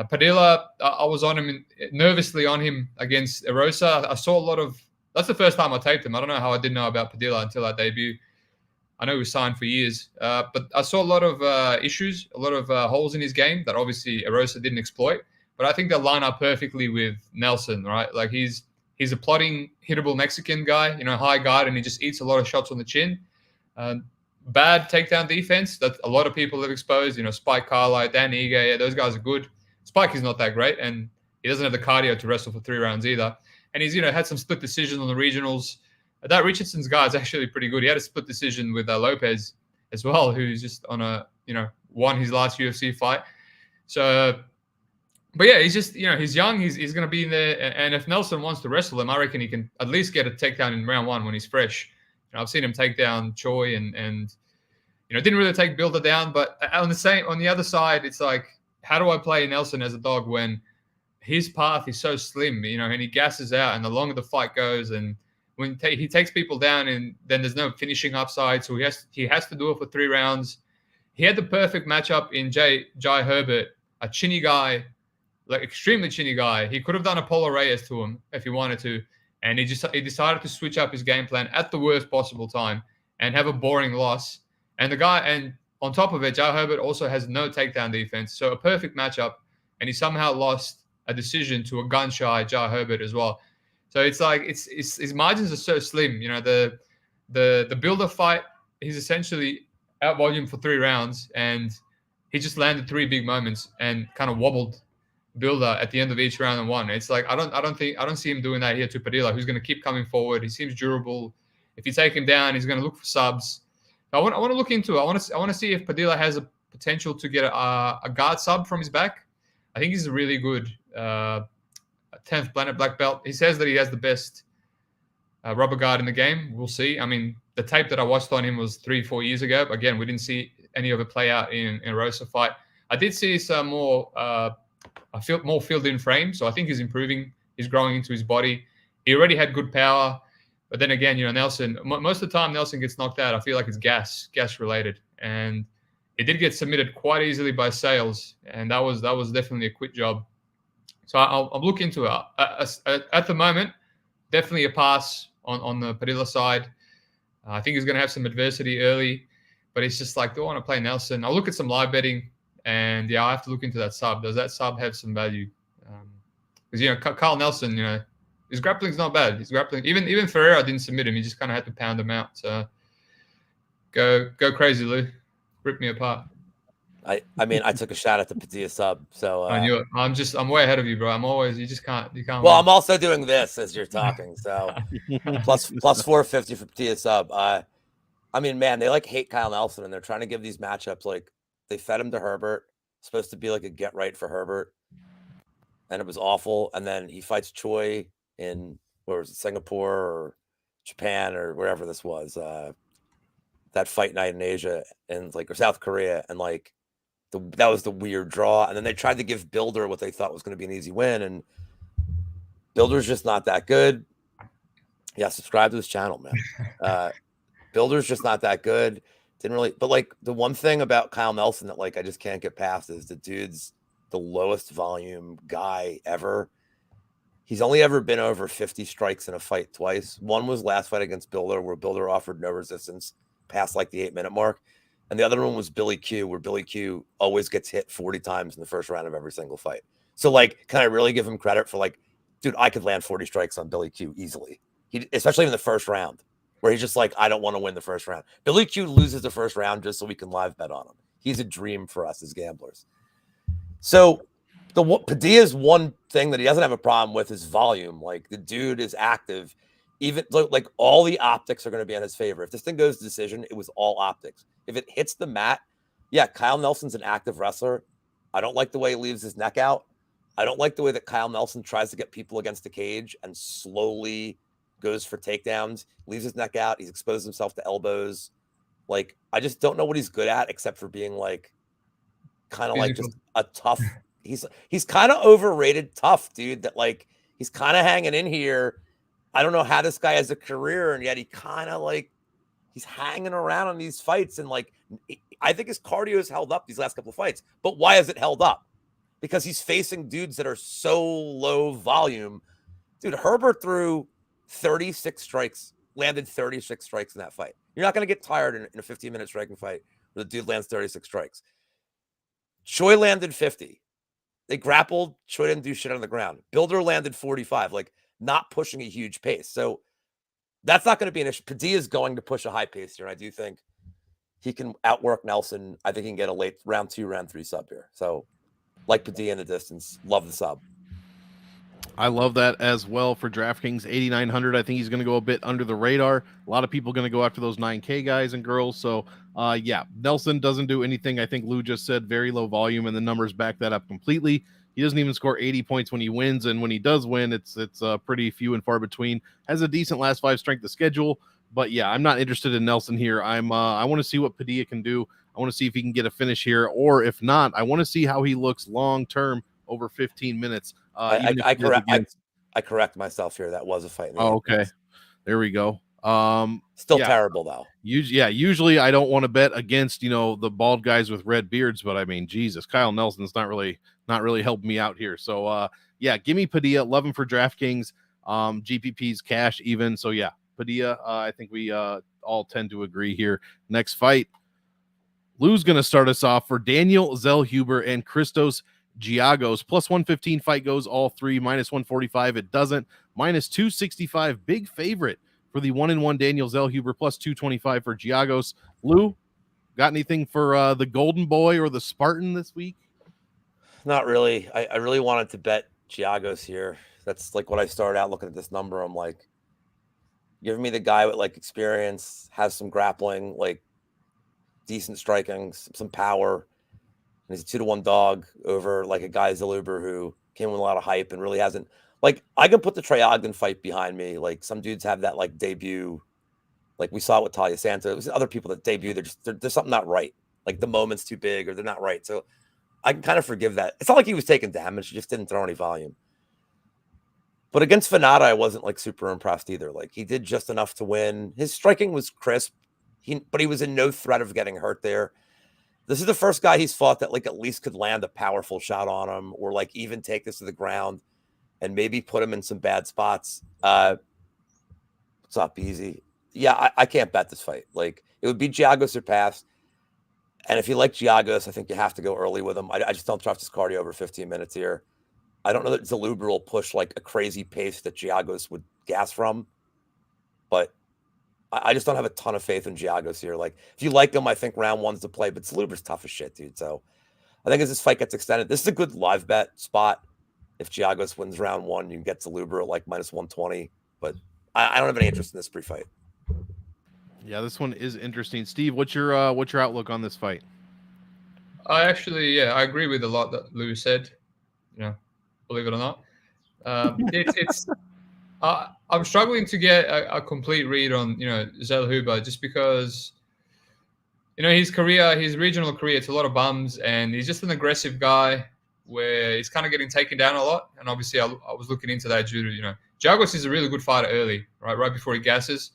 Padilla, I was on him nervously on him against Erosa. I saw a lot of. That's the first time I taped him. I don't know how I didn't know about Padilla until that debut. I know he was signed for years, but I saw a lot of issues, a lot of holes in his game that obviously Erosa didn't exploit. But I think they line up perfectly with Nelson, right? Like he's a plotting, hittable Mexican guy, high guard, and he just eats a lot of shots on the chin. Bad takedown defense that a lot of people have exposed. Spike Carlisle, Dan Ige, those guys are good. Spike is not that great, and he doesn't have the cardio to wrestle for 3 rounds either. And he's, had some split decisions on the regionals. That Richardson's guy is actually pretty good. He had a split decision with Lopez as well, who's just on won his last UFC fight. So, but yeah, he's just, he's young. He's going to be in there. And if Nelson wants to wrestle him, I reckon he can at least get a takedown in round 1 when he's fresh. I've seen him take down Choi and didn't really take Builder down. But on the other side, it's like, how do I play Nelson as a dog when his path is so slim, and he gasses out, and the longer the fight goes, and when he takes people down, and then there's no finishing upside, so he has to do it for 3 rounds. He had the perfect matchup in Jai Herbert, a chinny guy, like extremely chinny guy. He could have done Apollo Reyes to him if he wanted to, and he decided to switch up his game plan at the worst possible time and have a boring loss. And on top of it, Jai Herbert also has no takedown defense, so a perfect matchup, and he somehow lost a decision to a gun-shy Jai Herbert as well. So it's like his margins are so slim. The Builder fight, he's essentially out volume for 3 rounds, and he just landed 3 big moments and kind of wobbled Builder at the end of each round and won. It's like I don't see him doing that here to Padilla, who's going to keep coming forward. He seems durable. If you take him down, he's going to look for subs. I want to look into it. I want to see if Padilla has a potential to get a guard sub from his back. I think he's a really good 10th planet black belt. He says that he has the best rubber guard in the game. We'll see. I mean, the tape that I watched on him was 3-4 years ago. Again, we didn't see any of it play out in a Rosa fight. I did see some more filled in frame, so I think he's improving. He's growing into his body. He already had good power, but then again, Nelson. Most of the time, Nelson gets knocked out. I feel like it's gas related, and it did get submitted quite easily by Sales, and that was definitely a quick job. So I'll look into it. At the moment, definitely a pass on the Padilla side. I think he's going to have some adversity early, but it's just like, do I want to play Nelson? I'll look at some live betting, and I have to look into that sub. Does that sub have some value? Because Carl Nelson, his grappling's not bad. His grappling, even Ferreira didn't submit him. He just kind of had to pound him out. So go crazy, Lou. Rip me apart. I mean, I took a shot at the Padilla sub, so I knew it. I'm way ahead of you, bro. You can't. Well, win. I'm also doing this as you're talking, so plus 450 for Padilla sub. I mean, man, they hate Kyle Nelson, and they're trying to give these matchups they fed him to Herbert, supposed to be a get right for Herbert, and it was awful. And then he fights Choi in Singapore or Japan or wherever this was, that fight night in Asia and or South Korea, and that was the weird draw. And then they tried to give Builder what they thought was going to be an easy win, and Builder's just not that good. Yeah, subscribe to his channel, man. Builder's just not that good. Didn't really, but the one thing about Kyle Nelson that I just can't get past is the dude's the lowest volume guy ever. He's only ever been over 50 strikes in a fight twice. One was last fight against Builder, where Builder offered no resistance past the 8-minute mark. And the other one was Billy Q, where Billy Q always gets hit 40 times in the first round of every single fight. So, can I really give him credit for, dude, I could land 40 strikes on Billy Q easily. Especially in the first round, where he's just I don't want to win the first round. Billy Q loses the first round just so we can live bet on him. He's a dream for us as gamblers. So, Padilla's one thing that he doesn't have a problem with is volume. The dude is active. Even all the optics are going to be in his favor. If this thing goes to decision, it was all optics. If it hits the mat, yeah, Kyle Nelson's an active wrestler. I don't like the way he leaves his neck out. I don't like the way that Kyle Nelson tries to get people against the cage and slowly goes for takedowns, leaves his neck out. He's exposed himself to elbows. I just don't know what he's good at, except for being kind of just a tough. He's kind of overrated tough, dude. That he's kind of hanging in here. I don't know how this guy has a career, and yet he kind of he's hanging around on these fights. And I think his cardio has held up these last couple of fights. But why has it held up? Because he's facing dudes that are so low volume. Dude, Herbert threw 36 strikes, landed 36 strikes in that fight. You're not going to get tired in a 15-minute striking fight where the dude lands 36 strikes. Choi landed 50. They grappled. Choi didn't do shit on the ground. Builder landed 45. Not pushing a huge pace. So that's not going to be an issue. Padilla's going to push a high pace here. I do think he can outwork Nelson. I think he can get a late round 2, round 3 sub here. So Padilla in the distance. Love the sub. I love that as well for DraftKings 8,900. I think he's going to go a bit under the radar. A lot of people going to go after those 9K guys and girls. So, Nelson doesn't do anything. I think Lou just said very low volume, and the numbers back that up completely. He doesn't even score 80 points when he wins, and when he does win, it's pretty few and far between. Has a decent last 5 strength of schedule, but I'm not interested in Nelson here. I want to see what Padilla can do. I want to see if he can get a finish here, or if not, I want to see how he looks long term over 15 minutes. I correct myself here. That was a fight. Okay, there we go. Still terrible though. Usually I don't want to bet against the bald guys with red beards, but I mean, Jesus, Kyle Nelson's not really helping me out here. So give me Padilla. 11 for DraftKings. GPP's cash even. So Padilla. I think we all tend to agree here. Next fight, Lou's gonna start us off for Daniel Zellhuber and Christos Giagos. Plus 115 fight goes all 3. Minus 145 it doesn't. Minus 265 big favorite for the 1-1 Daniel Zellhuber. Plus 225 for Giagos. Lou, got anything for the Golden Boy or the Spartan this week? Not really. I really wanted to bet Giagos here. That's what I started out looking at this number. I'm give me the guy with experience, has some grappling, decent striking, some power. And he's a 2-1 dog over a guy Zellhuber who came with a lot of hype and really hasn't. I can put the Trey Ogden fight behind me. Some dudes have that debut. We saw it with Talia Santos. There's other people that debut. There's something not right. The moment's too big or they're not right. So I can kind of forgive that. It's not like he was taking damage. He just didn't throw any volume. But against Fanata, I wasn't super impressed either. He did just enough to win. His striking was crisp. But he was in no threat of getting hurt there. This is the first guy he's fought that at least could land a powerful shot on him, or even take this to the ground and maybe put him in some bad spots. So What's up, Easy? Yeah, I can't bet this fight. Like, it would be Giagos or pass. And if you like Giagos, I think you have to go early with him. I just don't trust his cardio over 15 minutes here. I don't know that Zalubra will push like a crazy pace that Giagos would gas from, but I just don't have a ton of faith in Giagos here. Like, if you like him, I think round one's the play, but Zalubra's tough as shit, dude. So I think as this fight gets extended, this is a good live bet spot. If Giagos wins round one, you can get Zalubra at like minus 120, but I don't have any interest in this pre-fight. Yeah, this one is interesting. Steve, what's your outlook on this fight? I agree with a lot that Lou said. Believe it or not, I'm struggling to get a complete read on Zellhuber, just because his regional career, it's a lot of bums, and he's just an aggressive guy where he's kind of getting taken down a lot. And obviously, I was looking into that due to Giagos is a really good fighter early, right before he gasses.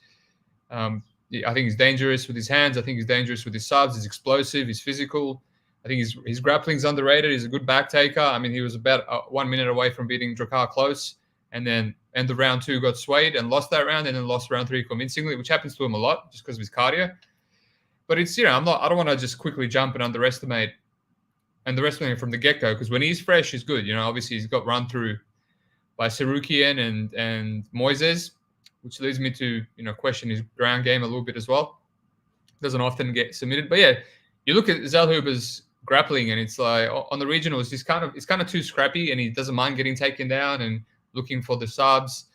I think he's dangerous with his hands. I think he's dangerous with his subs. He's explosive. He's physical. I think his grappling's underrated. He's a good back taker. I mean, he was about 1 minute away from beating Drakkar close, and then end of round 2 got swayed and lost that round, and then lost round 3 convincingly, which happens to him a lot just because of his cardio. But it's I don't want to just quickly jump and underestimate him from the get-go, because when he's fresh, he's good. Obviously he's got run through by Sarukian and Moises, which leads me to question his ground game a little bit as well. Doesn't often get submitted, but yeah, you look at Zellhuber's grappling, and it's like on the regionals, it's kind of too scrappy, and he doesn't mind getting taken down and looking for the subs.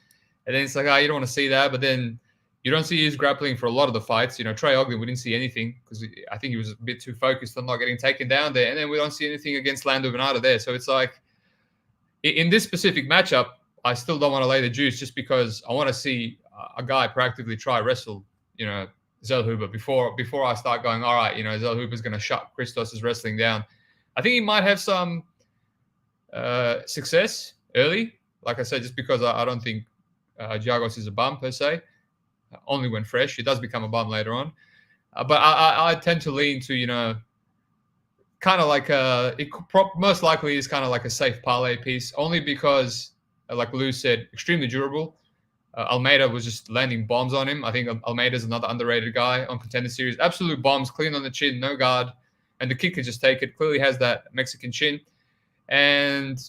And then it's like, you don't want to see that, but then you don't see his grappling for a lot of the fights. Trey Ogden, we didn't see anything because I think he was a bit too focused on not getting taken down there. And then we don't see anything against Lando Venata there. So it's like, in this specific matchup, I still don't want to lay the juice, just because I want to see a guy practically try wrestle, Zellhuber before I start going, all right, Zellhuber's going to shut Christos' wrestling down. I think he might have some success early, like I said, just because I don't think Giagos is a bum per se. Only when fresh, he does become a bum later on. But I tend to lean to, kind of like most likely is kind of like a safe parlay piece, only because, like Lou said, extremely durable. Almeida was just landing bombs on him. I think Almeida's another underrated guy on Contender Series. Absolute bombs, clean on the chin, no guard, and the kid can just take it. Clearly has that Mexican chin. And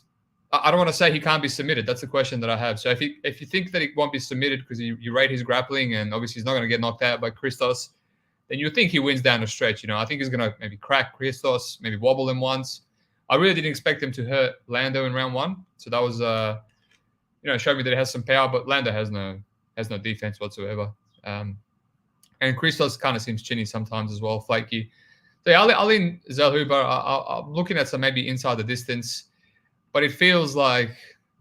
I don't want to say he can't be submitted. That's the question that I have. So if you think that he won't be submitted because you rate his grappling and obviously he's not going to get knocked out by Christos, then you think he wins down the stretch. I think he's going to maybe crack Christos, maybe wobble him once. I really didn't expect him to hurt Lando in round 1. So that was showed me that he has some power, but Lando has no defense whatsoever. And Christos kind of seems chinny sometimes as well, flaky. So yeah, I'll in Zellhuber. I'm looking at some maybe inside the distance, but it feels like,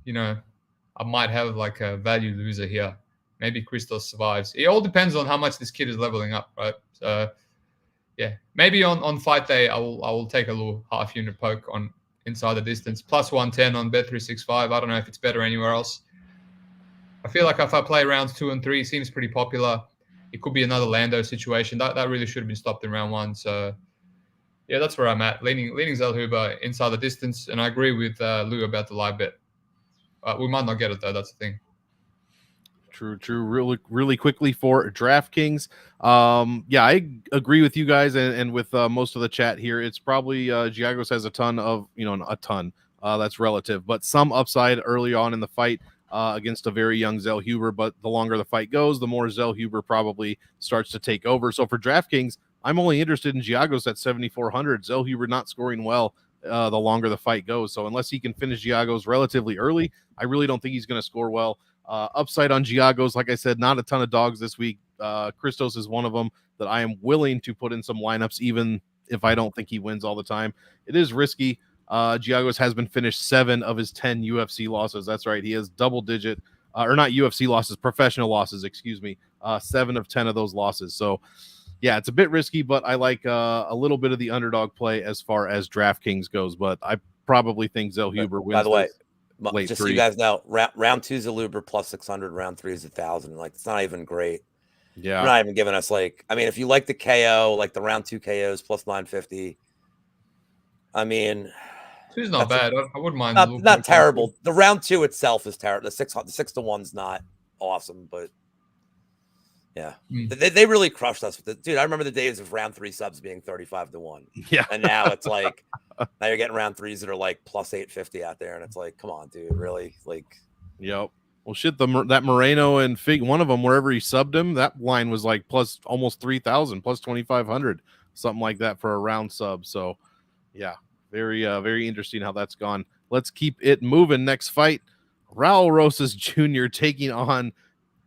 I might have like a value loser here. Maybe Christos survives. It all depends on how much this kid is leveling up, right? So yeah, maybe on fight day, I will take a little half unit poke on inside the distance, plus 110 on Bet365. I don't know if it's better anywhere else. I feel like if I play rounds 2 and 3, it seems pretty popular. It could be another Lando situation. That really should have been stopped in round 1. So yeah, that's where I'm at. Leaning Zellhuber inside the distance, and I agree with Lou about the live bet. We might not get it though. That's the thing. True. Really quickly for DraftKings. I agree with you guys and with most of the chat here. It's probably Giagos has a ton of, a ton. That's relative, but some upside early on in the fight against a very young Zellhuber. But the longer the fight goes, the more Zellhuber probably starts to take over. So for DraftKings, I'm only interested in Giagos at 7,400. Zellhuber not scoring well the longer the fight goes. So unless he can finish Giagos relatively early, I really don't think he's going to score well. Upside on Giagos, like I said, not a ton of dogs this week. Christos is one of them that I am willing to put in some lineups, even if I don't think he wins all the time. It is risky. Giagos has been finished 7 of his 10 UFC losses. That's right. He has double-digit, or not UFC losses, professional losses, excuse me. 7 of 10 of those losses. So, yeah, it's a bit risky, but I like a little bit of the underdog play as far as DraftKings goes. But I probably think Zellhuber wins. By the way, late just 3. so you guys know, round 2 is Zellhuber plus 600, round 3 is 1,000. Like, it's not even great. Yeah, you're not even giving us if you like the KO, like the round 2 KOs plus 950. I mean, 2's not bad. I wouldn't mind. Not terrible. The round 2 itself is terrible. The 6 to 1's not awesome, but Yeah. They really crushed us. Dude, I remember the days of round 3 subs being 35-1. Yeah. And now it's like, now you're getting round 3s that are like plus 850 out there. And it's like, come on, dude, really? Like, yep. Well, shit, that Moreno and Fig, one of them, wherever he subbed him, that line was like plus almost 3,000, plus 2,500, something like that for a round sub. So, yeah, very interesting how that's gone. Let's keep it moving. Next fight, Raul Rosas Jr. taking on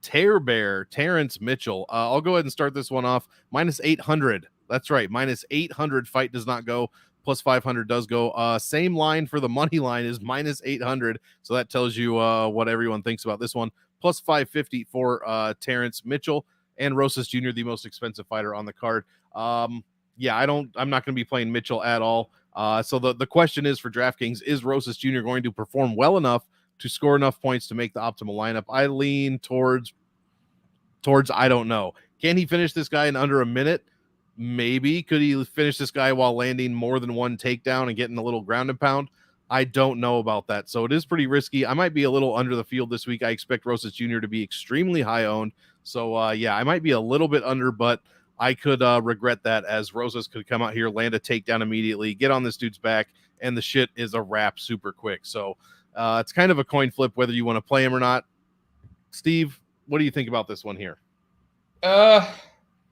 Terrence Mitchell. I'll go ahead and start this one off. Minus 800. That's right. Minus 800. Fight does not go. Plus 500 does go. Same line for the money line is minus 800. So that tells you what everyone thinks about this one. Plus 550 for Terrence Mitchell, and Rosas Jr., the most expensive fighter on the card. Yeah, I'm not going to be playing Mitchell at all. So the question is for DraftKings, is Rosas Jr. going to perform well enough to score enough points to make the optimal lineup? I lean towards I don't know. Can he finish this guy in under a minute? Maybe. Could he finish this guy while landing more than one takedown and getting a little ground and pound? I don't know about that. So it is pretty risky. I might be a little under the field this week. I expect Rosas Jr. to be extremely high owned. So yeah, I might be a little bit under, but I could regret that, as Rosas could come out here, land a takedown immediately, get on this dude's back, and the shit is a wrap super quick. So it's kind of a coin flip whether you want to play him or not. Steve, what do you think about this one here?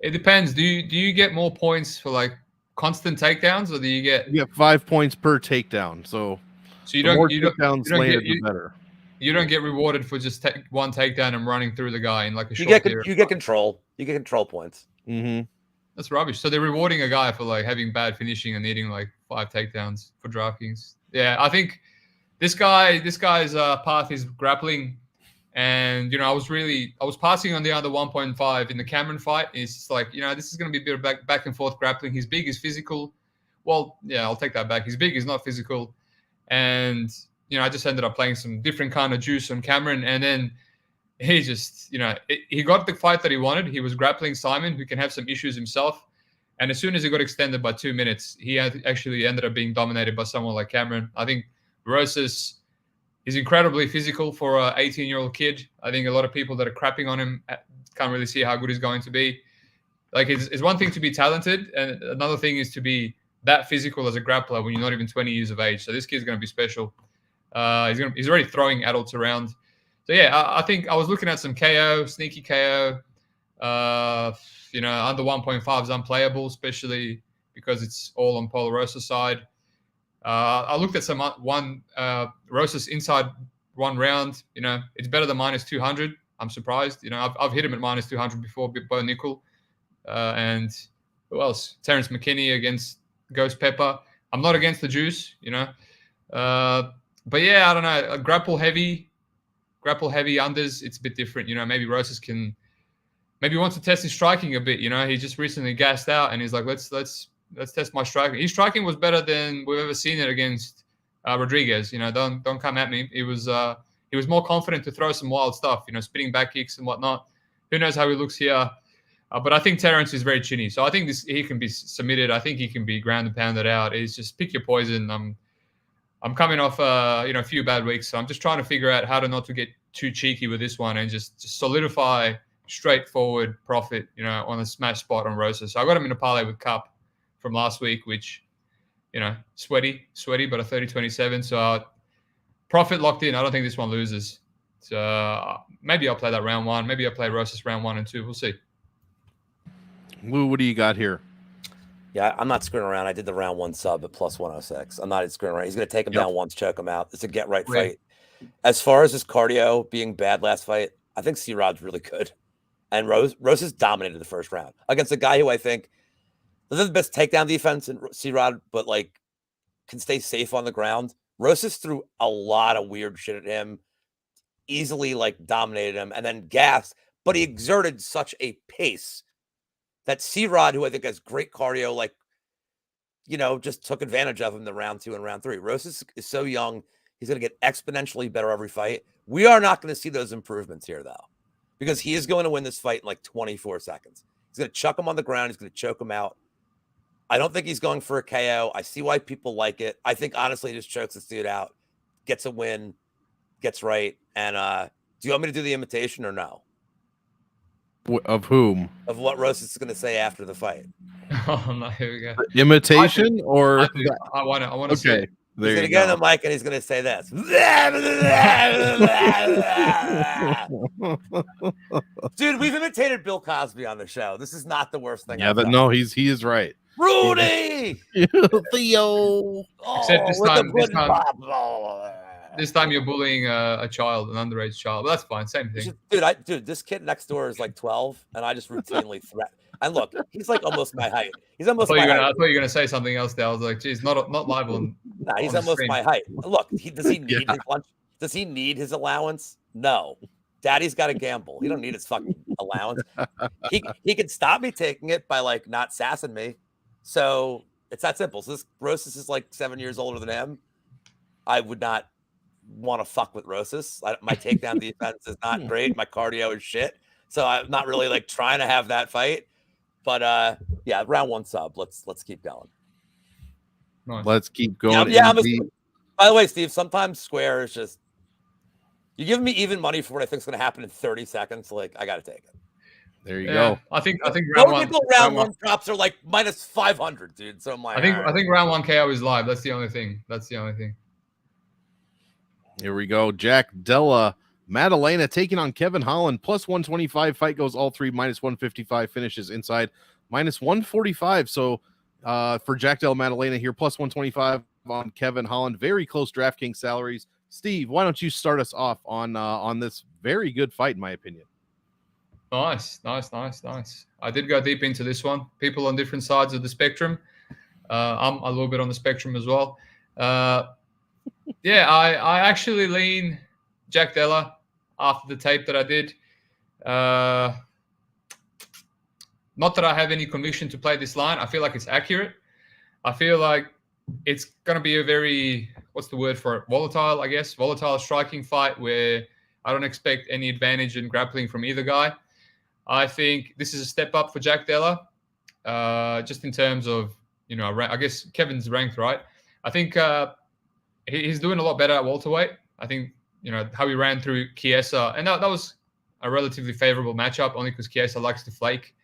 It depends. Do you get more points for like constant takedowns, or do you get 5 points per takedown? So you don't landed, the better. You don't get rewarded for just one takedown and running through the guy in like a short period. You get control. You get control points. Mm-hmm. That's rubbish. So they're rewarding a guy for like having bad finishing and needing like 5 takedowns for DraftKings. Yeah, I think this guy's path is grappling. And, I was passing on the other 1.5 in the Cameron fight. It's just like, this is going to be a bit of back and forth grappling. He's big, he's physical. Well, yeah, I'll take that back. He's big, he's not physical. And, I just ended up playing some different kind of juice on Cameron. And then he just, he got the fight that he wanted. He was grappling Simon, who can have some issues himself. And as soon as he got extended by 2 minutes, he actually ended up being dominated by someone like Cameron. I think Rosas is incredibly physical for an 18-year-old kid. I think a lot of people that are crapping on him can't really see how good he's going to be. Like, it's one thing to be talented, and another thing is to be that physical as a grappler when you're not even 20 years of age. So this kid's going to be special. He's already throwing adults around. So yeah, I think I was looking at some KO, sneaky KO. Under 1.5 is unplayable, especially because it's all on Paulo Rosa's side. I looked at some Rosas inside 1 round. It's better than minus 200. I'm surprised. I've hit him at minus 200 before, Bo Nickel. And who else? Terrence McKinney against Ghost Pepper. I'm not against the juice, but yeah, I don't know. Grapple heavy unders, it's a bit different. Maybe Rosas maybe wants to test his striking a bit. He just recently gassed out and he's like, let's test my striking. His striking was better than we've ever seen it against Rodriguez. Don't come at me. He was more confident to throw some wild stuff. Spinning back kicks and whatnot. Who knows how he looks here? But I think Terrence is very chinny, so I think he can be submitted. I think he can be ground and pounded out. It's just pick your poison. I'm coming off a few bad weeks, so I'm just trying to figure out how not to get too cheeky with this one and just solidify straightforward profit. On a smash spot on Rosas. So I got him in a parlay with Cup from last week, which, sweaty, but a 30-27. So profit locked in. I don't think this one loses. So maybe I'll play that round 1. Maybe I'll play Rosas round 1 and 2. We'll see. Lou, what do you got here? Yeah, I'm not screwing around. I did the round 1 sub at plus 106. I'm not screwing around. He's going to take him down once, choke him out. It's a get right fight. As far as his cardio being bad last fight, I think C-Rod's really good. And Rosas dominated the first round against a guy who I think doesn't have the best takedown defense in C-Rod, but like can stay safe on the ground. Rosas threw a lot of weird shit at him, easily like dominated him, and then gassed. But he exerted such a pace that C-Rod, who I think has great cardio, just took advantage of him in round 2 and round 3. Rosas is so young. He's going to get exponentially better every fight. We are not going to see those improvements here, though, because he is going to win this fight in like 24 seconds. He's going to chuck him on the ground. He's going to choke him out. I don't think he's going for a KO. I see why people like it. I think, honestly, he just chokes this dude out, gets a win, gets right. And do you want me to do the imitation or no? Of whom? Of what Rosas is going to say after the fight. Oh no, here we go. Imitation or I want to see okay. it. There He's you going to get go. on the mic and he's going to say this. Dude, we've imitated Bill Cosby on the show. This is not the worst thing. Yeah, but no, he is right. Rudy, Theo. Except this time you're bullying a child, an underage child. But that's fine, same thing. Dude, this kid next door is like 12, and I just routinely threaten. And look, he's like almost my height. He's almost my height. I thought you were gonna say something else there. I was like, geez, not live on. Nah, he's almost my height. Look, does he need his lunch? Does he need his allowance? No. Daddy's got to gamble. He don't need his fucking allowance. He can stop me taking it by like not sassing me. So it's that simple. So this Rosas is like 7 years older than him. I would not want to fuck with Rosas. My takedown defense is not great. My cardio is shit. So I'm not really like trying to have that fight. But yeah, round one sub. Let's keep going. Nice. Let's keep going. Yeah, by the way, Steve, sometimes square is just you give me even money for what I think is going to happen in 30 seconds. Like I got to take it. There you go. I think round one props are like minus 500, dude. So I'm like, I think round one KO is live. That's the only thing. Here we go. Jack Della Madalena taking on Kevin Holland. Plus 125. Fight goes all three. Minus 155. Finishes inside. Minus 145. So for Jack Della Madalena here. Plus 125 on Kevin Holland. Very close DraftKings salaries. Steve, why don't you start us off on this very good fight, in my opinion? Nice. I did go deep into this one. People on different sides of the spectrum. I'm a little bit on the spectrum as well. Yeah, I actually lean Jack Della after the tape that I did. Not that I have any conviction to play this line. I feel like it's accurate. I feel like it's going to be a very, what's the word for it? Volatile, I guess. Volatile striking fight where I don't expect any advantage in grappling from either guy. I think this is a step up for Jack Della, just in terms of, I guess Kevin's ranked, right? I think he's doing a lot better at welterweight. I think, how he ran through Chiesa, and that was a relatively favorable matchup, only because Chiesa likes to flake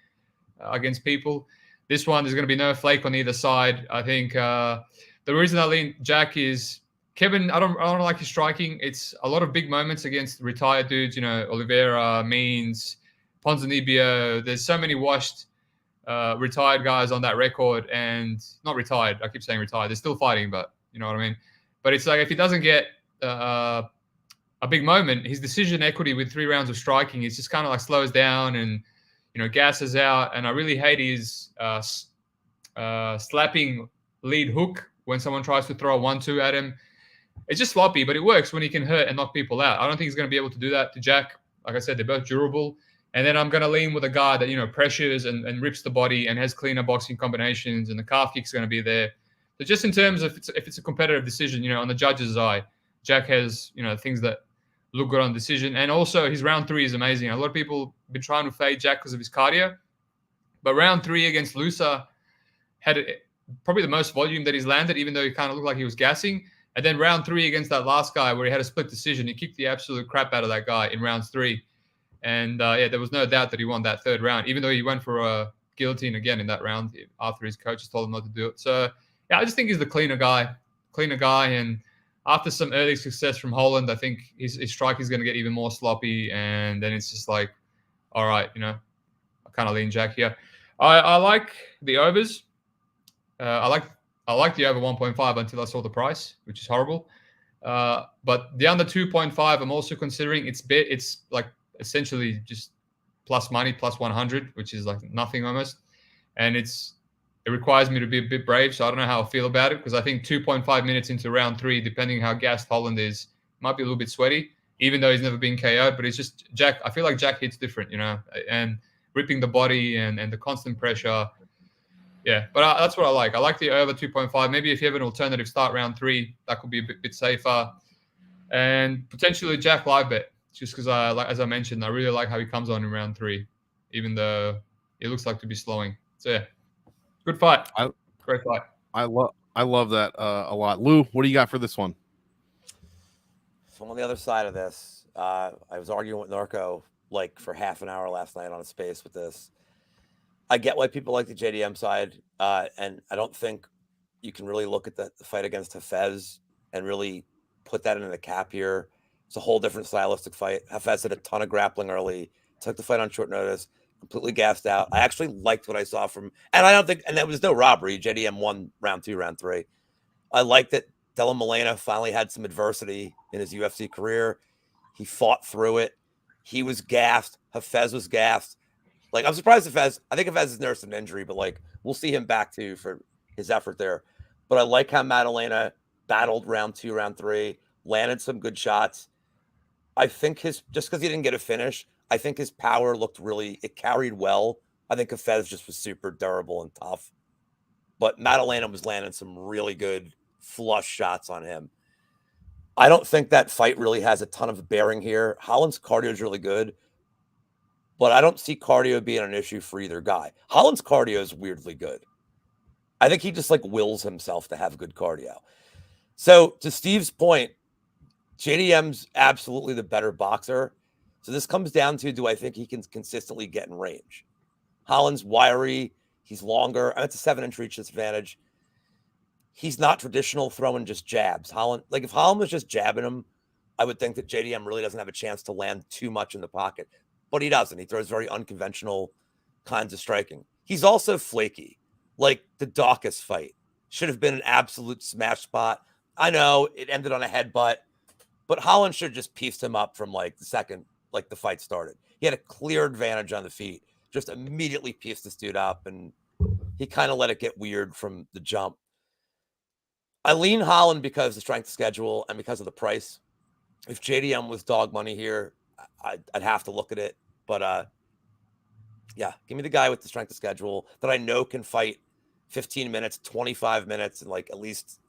against people. This one, there's going to be no flake on either side. I think the reason I lean Jack is Kevin, I don't like his striking. It's a lot of big moments against retired dudes, Oliveira, Means, Ponzinibbio. There's so many washed retired guys on that record, and not retired. I keep saying retired. They're still fighting, but you know what I mean? But it's like if he doesn't get a big moment, his decision equity with 3 rounds of striking is just kind of like slows down and, gasses out. And I really hate his slapping lead hook when someone tries to throw a 1-2 at him. It's just sloppy, but it works when he can hurt and knock people out. I don't think he's going to be able to do that to Jack. Like I said, they're both durable. And then I'm going to lean with a guy that, pressures and rips the body and has cleaner boxing combinations, and the calf kick's going to be there. So just in terms of if it's a competitive decision, on the judge's eye, Jack has, things that look good on decision. And also his round 3 is amazing. A lot of people have been trying to fade Jack because of his cardio. But round 3 against Lucero had probably the most volume that he's landed, even though he kind of looked like he was gassing. And then round 3 against that last guy where he had a split decision, he kicked the absolute crap out of that guy in rounds 3. And there was no doubt that he won that 3rd round, even though he went for a guillotine again in that round after his coaches told him not to do it. So, yeah, I just think he's the cleaner guy. And after some early success from Holland, I think his strike is going to get even more sloppy. And then it's just like, all right, I kind of lean Jack here. I like the overs. I like the over 1.5 until I saw the price, which is horrible. But the under 2.5, I'm also considering. It's like essentially just plus money, plus 100, which is like nothing almost. And it requires me to be a bit brave. So I don't know how I feel about it, because I think 2.5 minutes into round 3, depending how gassed Holland is, might be a little bit sweaty, even though he's never been KO'd. But it's just Jack. I feel like Jack hits different, and ripping the body and the constant pressure. Yeah, but that's what I like. I like the over 2.5. Maybe if you have an alternative start round 3, that could be a bit safer. And potentially Jack live bet, just because as I mentioned, I really like how he comes on in round 3, even though it looks like to be slowing. So yeah, good fight. Great fight. I love that a lot. Lou, what do you got for this one? So on the other side of this, I was arguing with Narco like for half an hour last night on a space with this. I get why people like the JDM side, and I don't think you can really look at the fight against Hafez and really put that into the cap here. It's a whole different stylistic fight. Hafez had a ton of grappling early, took the fight on short notice, completely gassed out. I actually liked what I saw from, and I don't think, and there was no robbery. JDM won round 2, round 3. I like that Della finally had some adversity in his UFC career. He fought through it. He was gassed. Hafez was gassed. Like, I'm surprised Hafez. I think Hafez has nursed an injury, but like, we'll see him back too for his effort there. But I like how Madalena battled round 2, round 3, landed some good shots. I think just because he didn't get a finish, I think his power looked it carried well. I think Hafez just was super durable and tough. But Madalena was landing some really good flush shots on him. I don't think that fight really has a ton of bearing here. Holland's cardio is really good, but I don't see cardio being an issue for either guy. Holland's cardio is weirdly good. I think he just like wills himself to have good cardio. So to Steve's point, JDM's absolutely the better boxer. So this comes down to, do I think he can consistently get in range? Holland's wiry. He's longer. That's a 7-inch reach disadvantage. He's not traditional throwing just jabs. Holland, like if Holland was just jabbing him, I would think that JDM really doesn't have a chance to land too much in the pocket. But he doesn't. He throws very unconventional kinds of striking. He's also flaky. Like the Dawkins fight should have been an absolute smash spot. I know it ended on a headbutt, but Holland should have just pieced him up from like the second, like the fight started. He had a clear advantage on the feet, just immediately pieced this dude up, and he kind of let it get weird from the jump. I lean Holland because of the strength of schedule and because of the price. If JDM was dog money here, I'd have to look at it. But yeah, give me the guy with the strength of schedule that I know can fight 15 minutes, 25 minutes, and like at least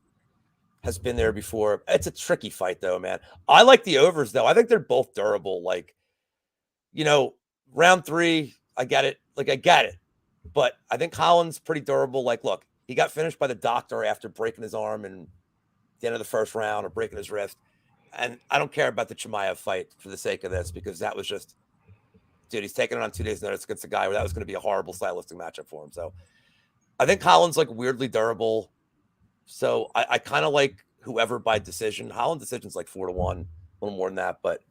has been there before. It's a tricky fight though, man. I like the overs though. I think they're both durable. Like, you know, round 3, I get it. Like I get it. But I think Holland's pretty durable. Like, look, he got finished by the doctor after breaking his arm in the end of the first round or breaking his wrist. And I don't care about the Chimaev fight for the sake of this, because that was just, dude, he's taking it on 2 days' notice against a guy where that was going to be a horrible stylistic matchup for him. So I think Holland's like weirdly durable. So I kind of like whoever by decision. Holland decision's like 4-1, a little more than that. But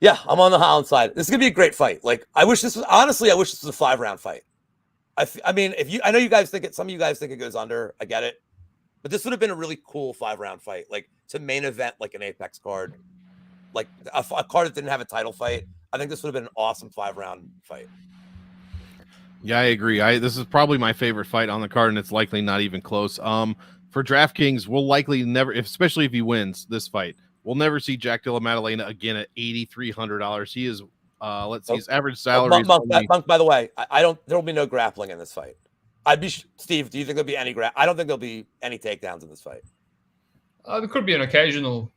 yeah, I'm on the Holland side. This is going to be a great fight. Like, I wish this was a 5-round fight. I mean, I know you guys think some of you guys think it goes under. I get it. But this would have been a really cool 5-round fight. Like, to main event like an Apex card. Like, a card that didn't have a title fight. I think this would have been an awesome 5-round fight. Yeah, I agree. This is probably my favorite fight on the card, and it's likely not even close. For DraftKings, we'll likely never, especially if he wins this fight, we'll never see Jack Della Maddalena again at $8,300. He is, let's see, his average salary. Monk, by the way, there'll be no grappling in this fight. Steve, do you think there'll be any I don't think there'll be any takedowns in this fight. There could be an occasional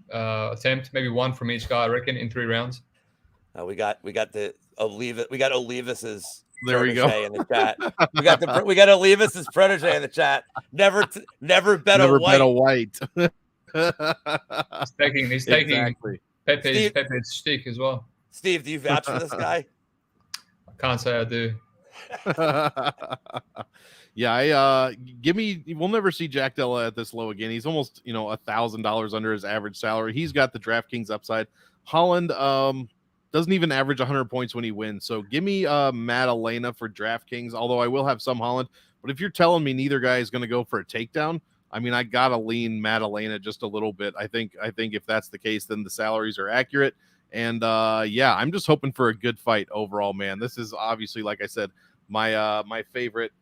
attempt, maybe one from each guy, I reckon, in 3 rounds. We got Olivas's. There we go. In the chat. We got Olivas's protege in the chat. Never bet a white. He's taking exactly. Pepe's shtick as well. Steve, do you vouch for this guy? I can't say I do. Yeah, we'll never see Jack Della at this low again. He's almost, $1,000 under his average salary. He's got the DraftKings upside. Holland doesn't even average 100 points when he wins. So give me Maddalena for DraftKings, although I will have some Holland. But if you're telling me neither guy is going to go for a takedown, I mean, I got to lean Maddalena just a little bit. I think if that's the case, then the salaries are accurate. And yeah, I'm just hoping for a good fight overall, man. This is obviously, like I said, my favorite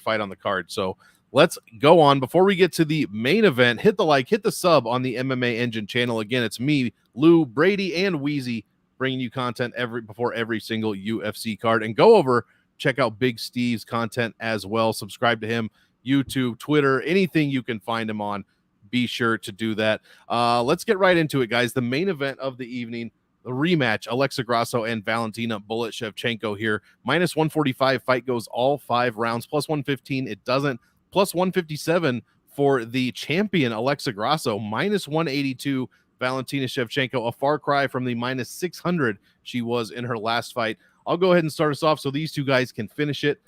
fight on the card. So let's go on. Before we get to the main event, hit the like, hit the sub on the MMA Engine channel. Again, it's me, Lou, Brady, and Wheezy bringing you content before every single UFC card. And go over, check out Big Steve's content as well. Subscribe to him, YouTube, Twitter, anything you can find him on. Be sure to do that. Let's get right into it, guys. The main event of the evening, the rematch, Alexa Grasso and Valentina Bullet Shevchenko here. Minus 145, fight goes all 5 rounds. Plus 115, it doesn't. Plus 157 for the champion, Alexa Grasso. Minus 182, Valentina Shevchenko, a far cry from the minus 600 she was in her last fight. I'll go ahead and start us off so these two guys can finish it.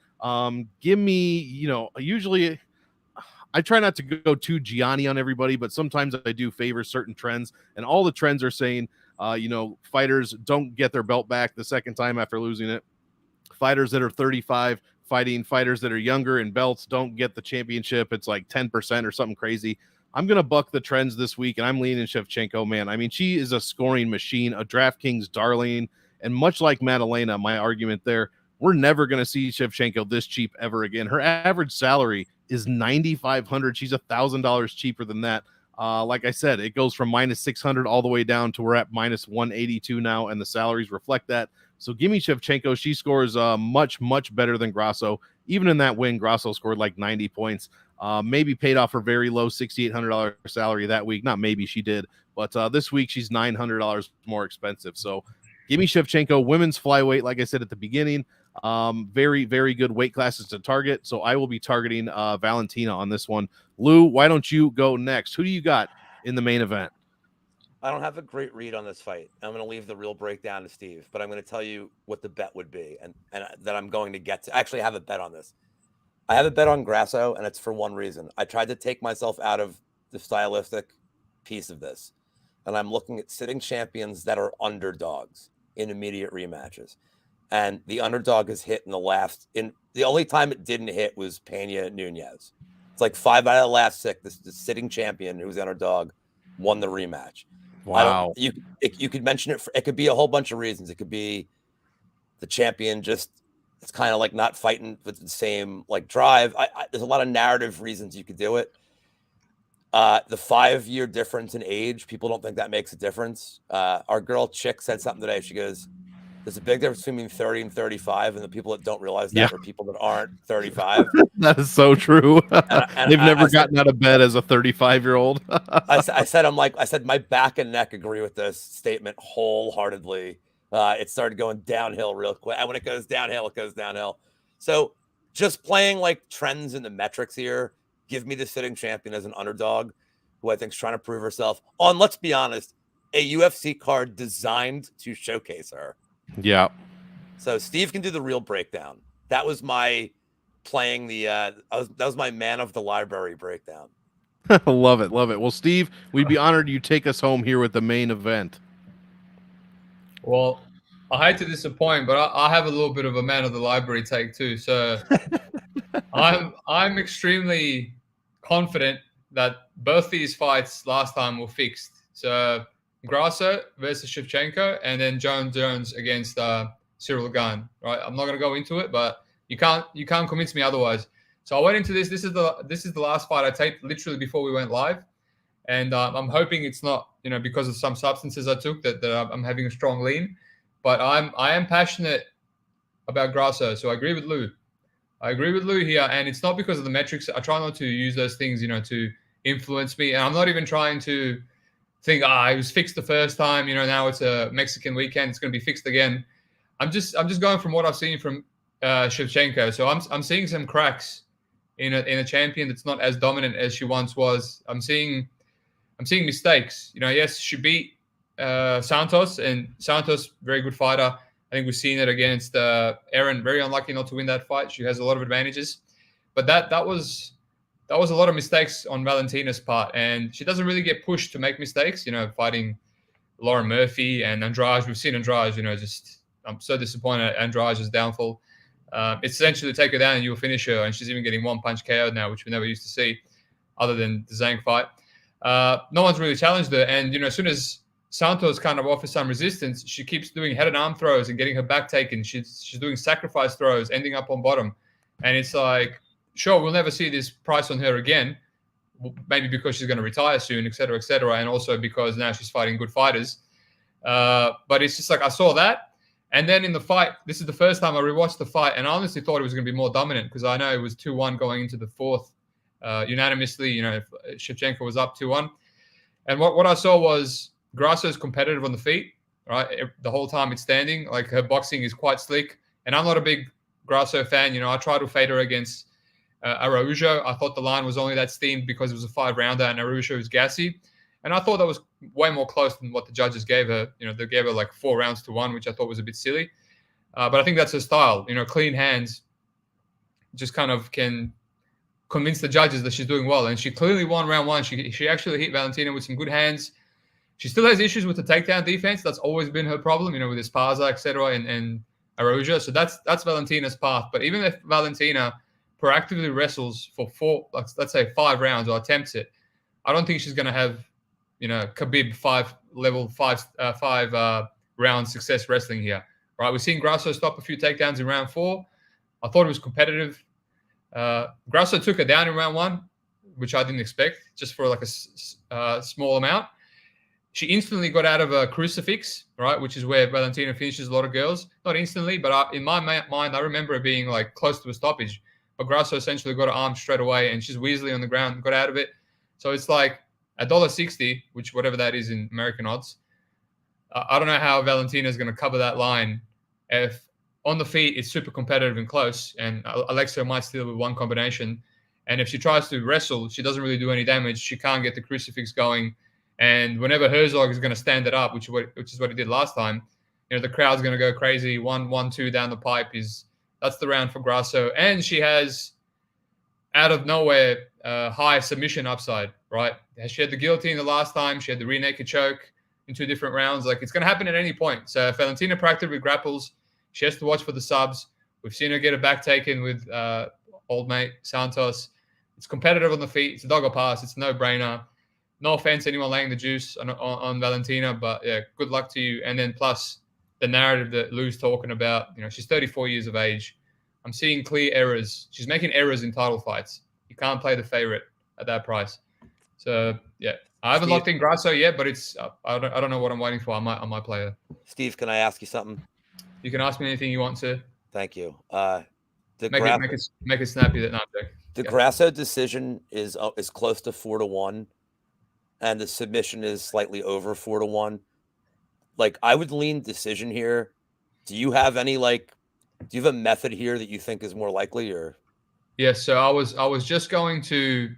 Give me, usually I try not to go too Gianni on everybody, but sometimes I do favor certain trends, and all the trends are saying, fighters don't get their belt back the second time after losing it. Fighters that are 35 fighting fighters that are younger in belts don't get the championship. It's like 10% or something crazy. I'm going to buck the trends this week, and I'm leaning Shevchenko, man. I mean, she is a scoring machine, a DraftKings darling, and much like Madalena, my argument there, we're never going to see Shevchenko this cheap ever again. Her average salary is $9,500. She's $1,000 cheaper than that. Like I said, it goes from minus 600 all the way down to we're at minus 182 now, and the salaries reflect that. So give me Shevchenko. She scores much, much better than Grasso. Even in that win, Grasso scored like 90 points. Maybe paid off her very low $6,800 salary that week. Not maybe, she did. But this week, she's $900 more expensive. So give me Shevchenko. Women's flyweight, like I said at the beginning, very, very good weight classes to target. So I will be targeting Valentina on this one. Lou, why don't you go next? Who do you got in the main event? I don't have a great read on this fight. I'm going to leave the real breakdown to Steve, but I'm going to tell you what the bet would be and that I'm going to get to. Actually, I have a bet on this. I have a bet on Grasso, and it's for one reason. I tried to take myself out of the stylistic piece of this, and I'm looking at sitting champions that are underdogs in immediate rematches. And the underdog is hit in the only time it didn't hit was Pena Nunez. It's like 5 out of the last 6. The sitting champion who's the underdog won the rematch. Wow. You could mention it. It could be a whole bunch of reasons. It could be the champion it's kind of like not fighting with the same like drive. There's a lot of narrative reasons you could do it. The 5-year difference in age, people don't think that makes a difference. Our girl Chick said something today. She goes, there's a big difference between 30 and 35, and the people that don't realize that are people that aren't 35. That is so true. And They've never gotten out of bed as a 35-year-old. I said my back and neck agree with this statement wholeheartedly. It started going downhill real quick. And when it goes downhill, it goes downhill. So just playing like trends in the metrics here, give me the sitting champion as an underdog who I think is trying to prove herself on, let's be honest, a UFC card designed to showcase her. Yeah. So Steve can do the real breakdown. That was my playing that was my man of the library breakdown. Love it. Well, Steve, we'd be honored you take us home here with the main event. Well, I hate to disappoint, but I have a little bit of a man of the library take too. So I'm extremely confident that both these fights last time were fixed. So Grasso versus Shevchenko, and then Jones against Cyril Gane. Right, I'm not going to go into it, but you can't convince me otherwise. So I went into this. This is the last fight I taped literally before we went live, and I'm hoping it's not because of some substances I took that I'm having a strong lean, but I am passionate about Grasso. So I agree with Lou. Here, and it's not because of the metrics. I try not to use those things to influence me, and I'm not even trying to think, it was fixed the first time, now it's a Mexican weekend, it's going to be fixed again. I'm just going from what I've seen from Shevchenko. So I'm seeing some cracks in a champion that's not as dominant as she once was. I'm seeing mistakes. Yes, she beat Santos, and Santos, very good fighter. I think we've seen it against Erin. Very unlucky not to win that fight. She has a lot of advantages, but that was a lot of mistakes on Valentina's part, and she doesn't really get pushed to make mistakes. Fighting Lauren Murphy and Andrade. We've seen Andrade. I'm so disappointed at Andrade's downfall. It's essentially take her down and you'll finish her, and she's even getting one punch KO now, which we never used to see, other than the Zhang fight. No one's really challenged her, and as soon as Santos kind of offers some resistance, she keeps doing head and arm throws and getting her back taken. She's doing sacrifice throws, ending up on bottom, and it's like, sure, we'll never see this price on her again, maybe because she's going to retire soon, et cetera, and also because now she's fighting good fighters. But it's just like I saw that. And then in the fight, this is the first time I rewatched the fight, and I honestly thought it was going to be more dominant because I know it was 2-1 going into the fourth. Unanimously, Shevchenko was up 2-1. And what I saw was Grasso's competitive on the feet, right? The whole time it's standing. Like, her boxing is quite slick. And I'm not a big Grasso fan. I tried to fade her against Araujo. I thought the line was only that steamed because it was a 5-rounder and Araujo is gassy. And I thought that was way more close than what the judges gave her. They gave her like 4 rounds to 1, which I thought was a bit silly. But I think that's her style. Clean hands just kind of can convince the judges that she's doing well. And she clearly won round 1. She actually hit Valentina with some good hands. She still has issues with the takedown defense. That's always been her problem, with Esparza, etc., and Araujo. So that's Valentina's path. But even if Valentina proactively wrestles for 4, let's say 5 rounds or attempts it, I don't think she's going to have, Khabib 5 round success wrestling here. Right? We've seen Grasso stop a few takedowns in round 4. I thought it was competitive. Grasso took her down in round 1, which I didn't expect, just for like a small amount. She instantly got out of a crucifix, right, which is where Valentina finishes a lot of girls. Not instantly, but in my mind, I remember it being like close to a stoppage. But Grasso essentially got her arm straight away, and she's Weasley on the ground, got out of it. So it's like $1.60, which whatever that is in American odds. I don't know how Valentina is going to cover that line if on the feet it's super competitive and close, and Alexa might steal with one combination. And if she tries to wrestle, she doesn't really do any damage. She can't get the crucifix going. And whenever Herzog is going to stand it up, which is what he did last time, the crowd's going to go crazy. 1-1-2 down the pipe that's the round for Grasso. And she has, out of nowhere, high submission upside, right? She had the guillotine the last time. She had the rear naked choke in 2 different rounds. Like, it's going to happen at any point. So if Valentina proactively grapples, she has to watch for the subs. We've seen her get it back taken with old mate Santos. It's competitive on the feet. It's a dog or pass. It's a no-brainer. No offense to anyone laying the juice on Valentina, but yeah, good luck to you. And then plus the narrative that Lou's talking about, she's 34 years of age. I'm seeing clear errors. She's making errors in title fights. You can't play the favorite at that price. So yeah, I haven't locked in Grasso yet, but it's I don't know what I'm waiting for. I might play her. Steve, can I ask you something? You can ask me anything you want to. Thank you. Make it snappy. That not the Grasso decision is close to 4-1. And the submission is slightly over 4-1. Like, I would lean decision here. Do you have any do you have a method here that you think is more likely, or? Yes. So I was just going to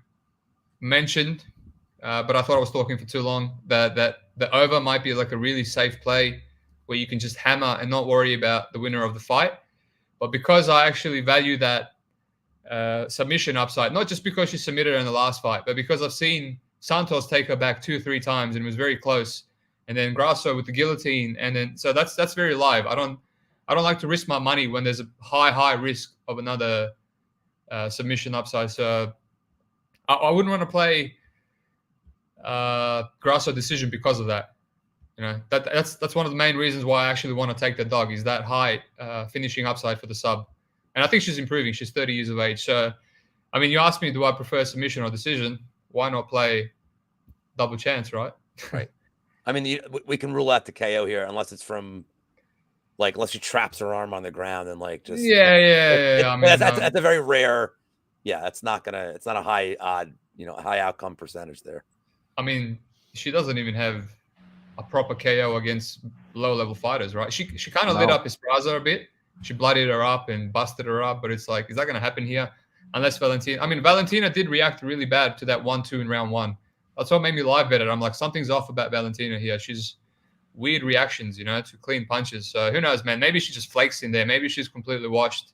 mention, but I thought I was talking for too long. That the over might be like a really safe play where you can just hammer and not worry about the winner of the fight. But because I actually value that submission upside, not just because she submitted her in the last fight, but because I've seen Santos take her back 2 or 3 times and it was very close. And then Grasso with the guillotine. And then, so that's very live. I don't like to risk my money when there's a high risk of another submission upside. So I wouldn't want to play Grasso decision because of that. That's one of the main reasons why I actually want to take the dog, is that high finishing upside for the sub. And I think she's improving. She's 30 years of age. So, I mean, you asked me, do I prefer submission or decision? Why not play double chance, right? Right. I mean, we can rule out the KO here unless it's from, unless she traps her arm on the ground and just. Yeah. I mean, that's a very rare. Yeah, it's not a high odd, high outcome percentage there. I mean, she doesn't even have a proper KO against low level fighters, right? She kind of lit up Esparza a bit. She bloodied her up and busted her up, but it's like, is that going to happen here? Unless Valentina did react really bad to that 1-2 in round 1. That's what made me live bet it. I'm like, something's off about Valentina here. She's weird reactions, to clean punches. So who knows, man? Maybe she just flakes in there. Maybe she's completely washed.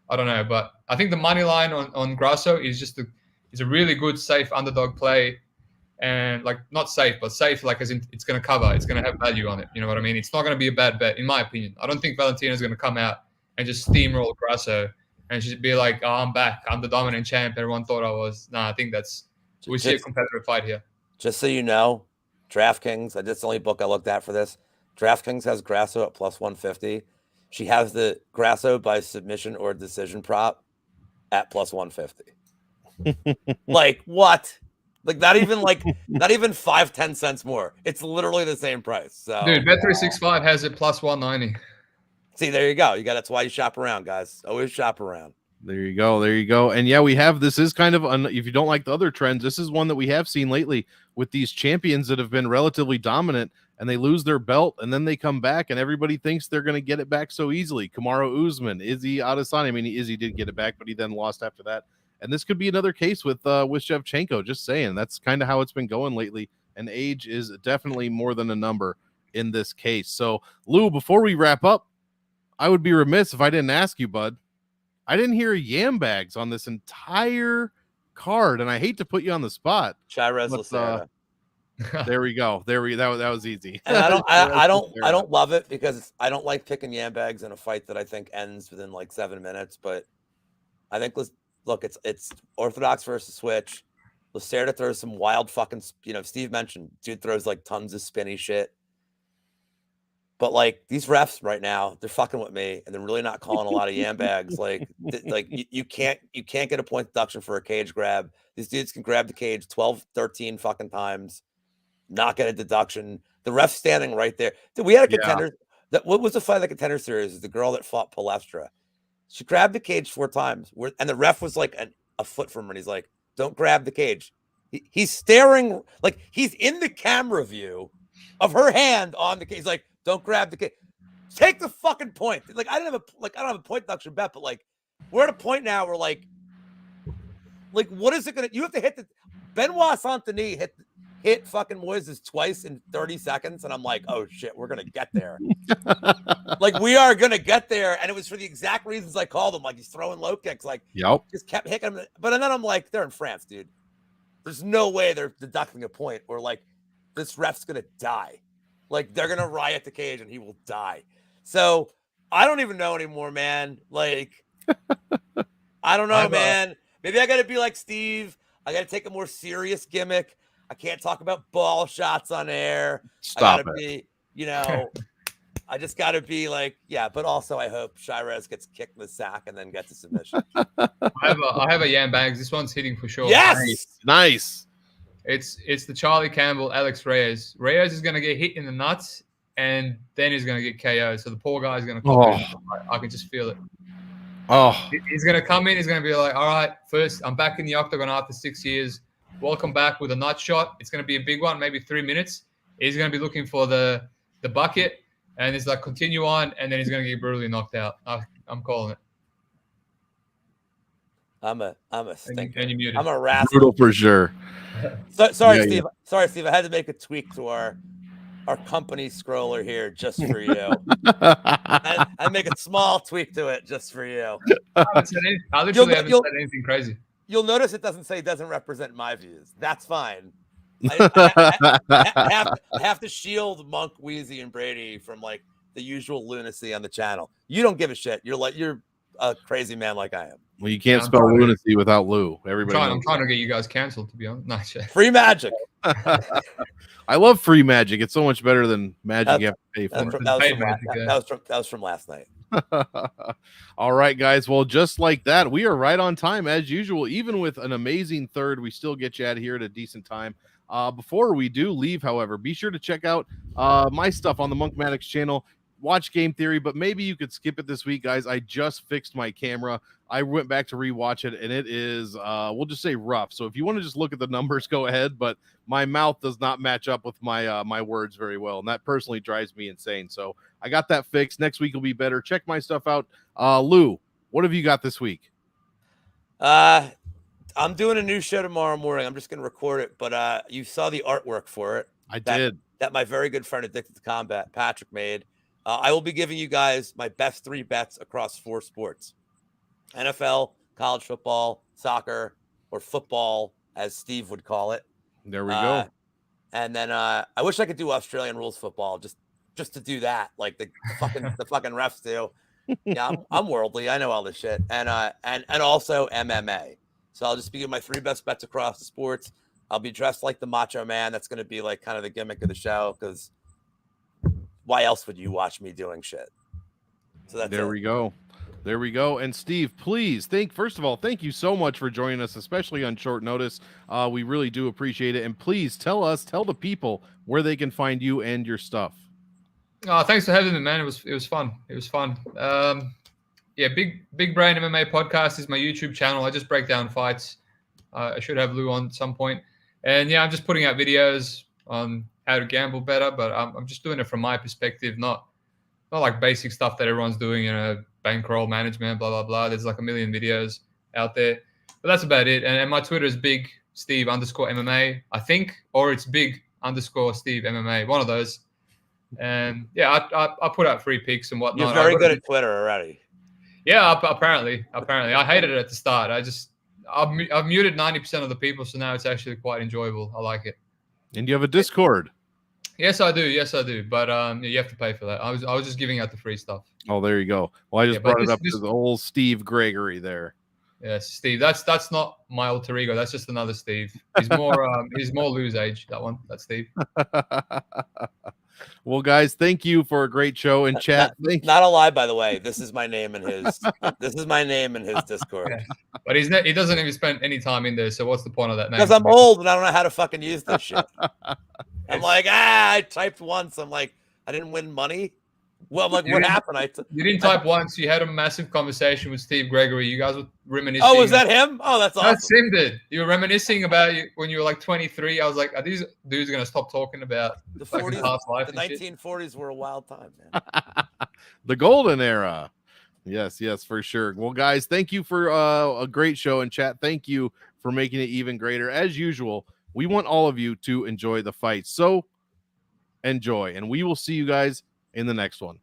I don't know. But I think the money line on Grasso is just a really good, safe underdog play. And not safe, but safe, as in it's going to cover. It's going to have value on it. You know what I mean? It's not going to be a bad bet, in my opinion. I don't think Valentina is going to come out and just steamroll Grasso. And she'd be like, oh, I'm back. I'm the dominant champ. Everyone thought I was. Nah, I think we see a competitive fight here. Just so you know, DraftKings, that's the only book I looked at for this. DraftKings has Grasso at plus 150. She has the Grasso by submission or decision prop at plus 150. What? Not even 5-10 cents more. It's literally the same price. So, dude, Bet365 has it plus 190. See, there you go. That's why you shop around, guys. Always shop around. There you go. And yeah, this is kind of, if you don't like the other trends, this is one that we have seen lately with these champions that have been relatively dominant and they lose their belt and then they come back and everybody thinks they're going to get it back so easily. Kamaru Usman, Izzy Adesanya. I mean, Izzy did get it back, but he then lost after that. And this could be another case with Shevchenko. Just saying, that's kind of how it's been going lately. and age is definitely more than a number in this case. So, Lou, before we wrap up, I would be remiss if I didn't ask you, bud. I didn't hear yam bags on this entire card, and I hate to put you on the spot. Chirez Lucero. There we go. That was easy. And I don't love it because I don't like picking yam bags in a fight that I think ends within like 7 minutes. But I think look, it's orthodox versus switch. Lucero throws some wild fucking, Steve mentioned, dude throws like tons of spinny shit. But like these refs right now, they're fucking with me, and they're really not calling a lot of yam bags. Like you can't get a point deduction for a cage grab. These dudes can grab the cage 12, 13 fucking times, not get a deduction. The ref standing right there. Dude, we had a contender. What was the fight of the contender series? The girl that fought Palestra. She grabbed the cage 4 times, and the ref was like a foot from her, and he's like, "Don't grab the cage." He's staring like he's in the camera view of her hand on the cage. He's like, "Don't grab the cage. Take the fucking point." Like I don't have a point deduction bet, but like we're at a point now where like what is it gonna? You have to hit the Benoit Saint-Denis hit fucking Moises twice in 30 seconds, and I'm like, oh shit, we're gonna get there. Like we are gonna get there, and it was for the exact reasons I called him. Like he's throwing low kicks, like just kept hitting him. But then I'm like, they're in France, dude. There's no way they're deducting a point, or like this ref's gonna die. Like they're gonna riot the cage and he will die. So I don't even know anymore, man. Like I don't know, man. Maybe I gotta be like Steve. I gotta take a more serious gimmick. I can't talk about ball shots on air. Stop I gotta be, I just gotta be like, yeah. But also, I hope Chirez gets kicked in the sack and then gets a submission. I have a yam bags. This one's hitting for sure. Yes, nice. It's the Charlie Campbell, Alex Reyes. Reyes is going to get hit in the nuts, and then he's going to get KO. So the poor guy's going to come in. I can just feel it. Oh, he's going to come in. He's going to be like, all right, first, I'm back in the octagon after 6 years. Welcome back with a nut shot. It's going to be a big one, maybe 3 minutes. He's going to be looking for the bucket, and it's like continue on, and then he's going to get brutally knocked out. I'm calling it. I'm a stinker. And you muted. I'm a rascal. Brutal for sure. Sorry, Steve. Sorry, Steve. I had to make a tweak to our company scroller here just for you. I make a small tweak to it just for you. I literally haven't said anything crazy. You'll notice it doesn't say doesn't represent my views. That's fine. I have to shield Monk, Wheezy, and Brady from like the usual lunacy on the channel. You don't give a shit. You're a crazy man like I am. Well, you can't spell lunacy without Lou. Everybody. I'm trying to get you guys canceled, to be honest. No, free magic. I love free magic. It's so much better than magic you have to pay for. That was from last night. All right, guys. Well, just like that, we are right on time as usual. Even with an amazing third, we still get you out of here at a decent time. Before we do leave, however, be sure to check out my stuff on the MonkMMATics channel. Watch Game Theory, but maybe you could skip it this week, guys. I just fixed my camera. I went back to rewatch it, and it is, we'll just say rough. So if you want to just look at the numbers, go ahead. But my mouth does not match up with my my words very well, and that personally drives me insane. So I got that fixed. Next week will be better. Check my stuff out. Lou, what have you got this week? I'm doing a new show tomorrow morning. I'm just going to record it, but you saw the artwork for it. I did. That my very good friend Addicted to Combat, Patrick, made. I will be giving you guys my best 3 bets across 4 sports: NFL, college football, soccer, or football, as Steve would call it. There we go. And then I wish I could do Australian rules football just to do that, like the fucking refs do. Yeah, I'm worldly. I know all this shit. And also MMA. So I'll just be giving my 3 best bets across the sports. I'll be dressed like the Macho Man. That's going to be like kind of the gimmick of the show, because why else would you watch me doing shit? So that's there we go. There we go. And Steve, please first of all, thank you so much for joining us, especially on short notice. We really do appreciate it. And please tell the people where they can find you and your stuff. Thanks for having me, man. It was fun. It was fun. Yeah, Big Brain MMA podcast is my YouTube channel. I just break down fights. I should have Lou on at some point. And yeah, I'm just putting out videos on how to gamble better, but I'm just doing it from my perspective, not like basic stuff that everyone's doing, bankroll management, blah, blah, blah. There's like a million videos out there, but that's about it. And my Twitter is Big Steve _MMA, I think, or it's Big _Steve MMA, one of those. And yeah, I put out free picks and whatnot. You're very good at Twitter already. Yeah, apparently. I hated it at the start. I've muted 90% of the people, so now it's actually quite enjoyable. I like it. And you have a Discord. Yes, I do. But you have to pay for that. I was just giving out the free stuff. Oh, there you go. Well, I just brought it up to the old Steve Gregory there. Yes, Steve. That's not my alter ego. That's just another Steve. He's more Lou's age. That one. That's Steve. Well, guys, thank you for a great show in chat. Not a lie, by the way. This is my name in his. This is my name in his Discord. Yeah. But he doesn't even spend any time in there. So what's the point of that name? Because I'm old and I don't know how to fucking use this shit. I'm like, I typed once. I'm like, I didn't win money. Well, I'm like, what happened? You didn't type once. You had a massive conversation with Steve Gregory. You guys were reminiscing. Oh, was that him? Oh, that's awesome. That's him, dude. You were reminiscing about when you were like 23. I was like, are these dudes going to stop talking about the 40s? Past life the 1940s were a wild time, man. The golden era. Yes, for sure. Well, guys, thank you for a great show in chat. Thank you for making it even greater. As usual, we want all of you to enjoy the fight. So enjoy, and we will see you guys in the next one.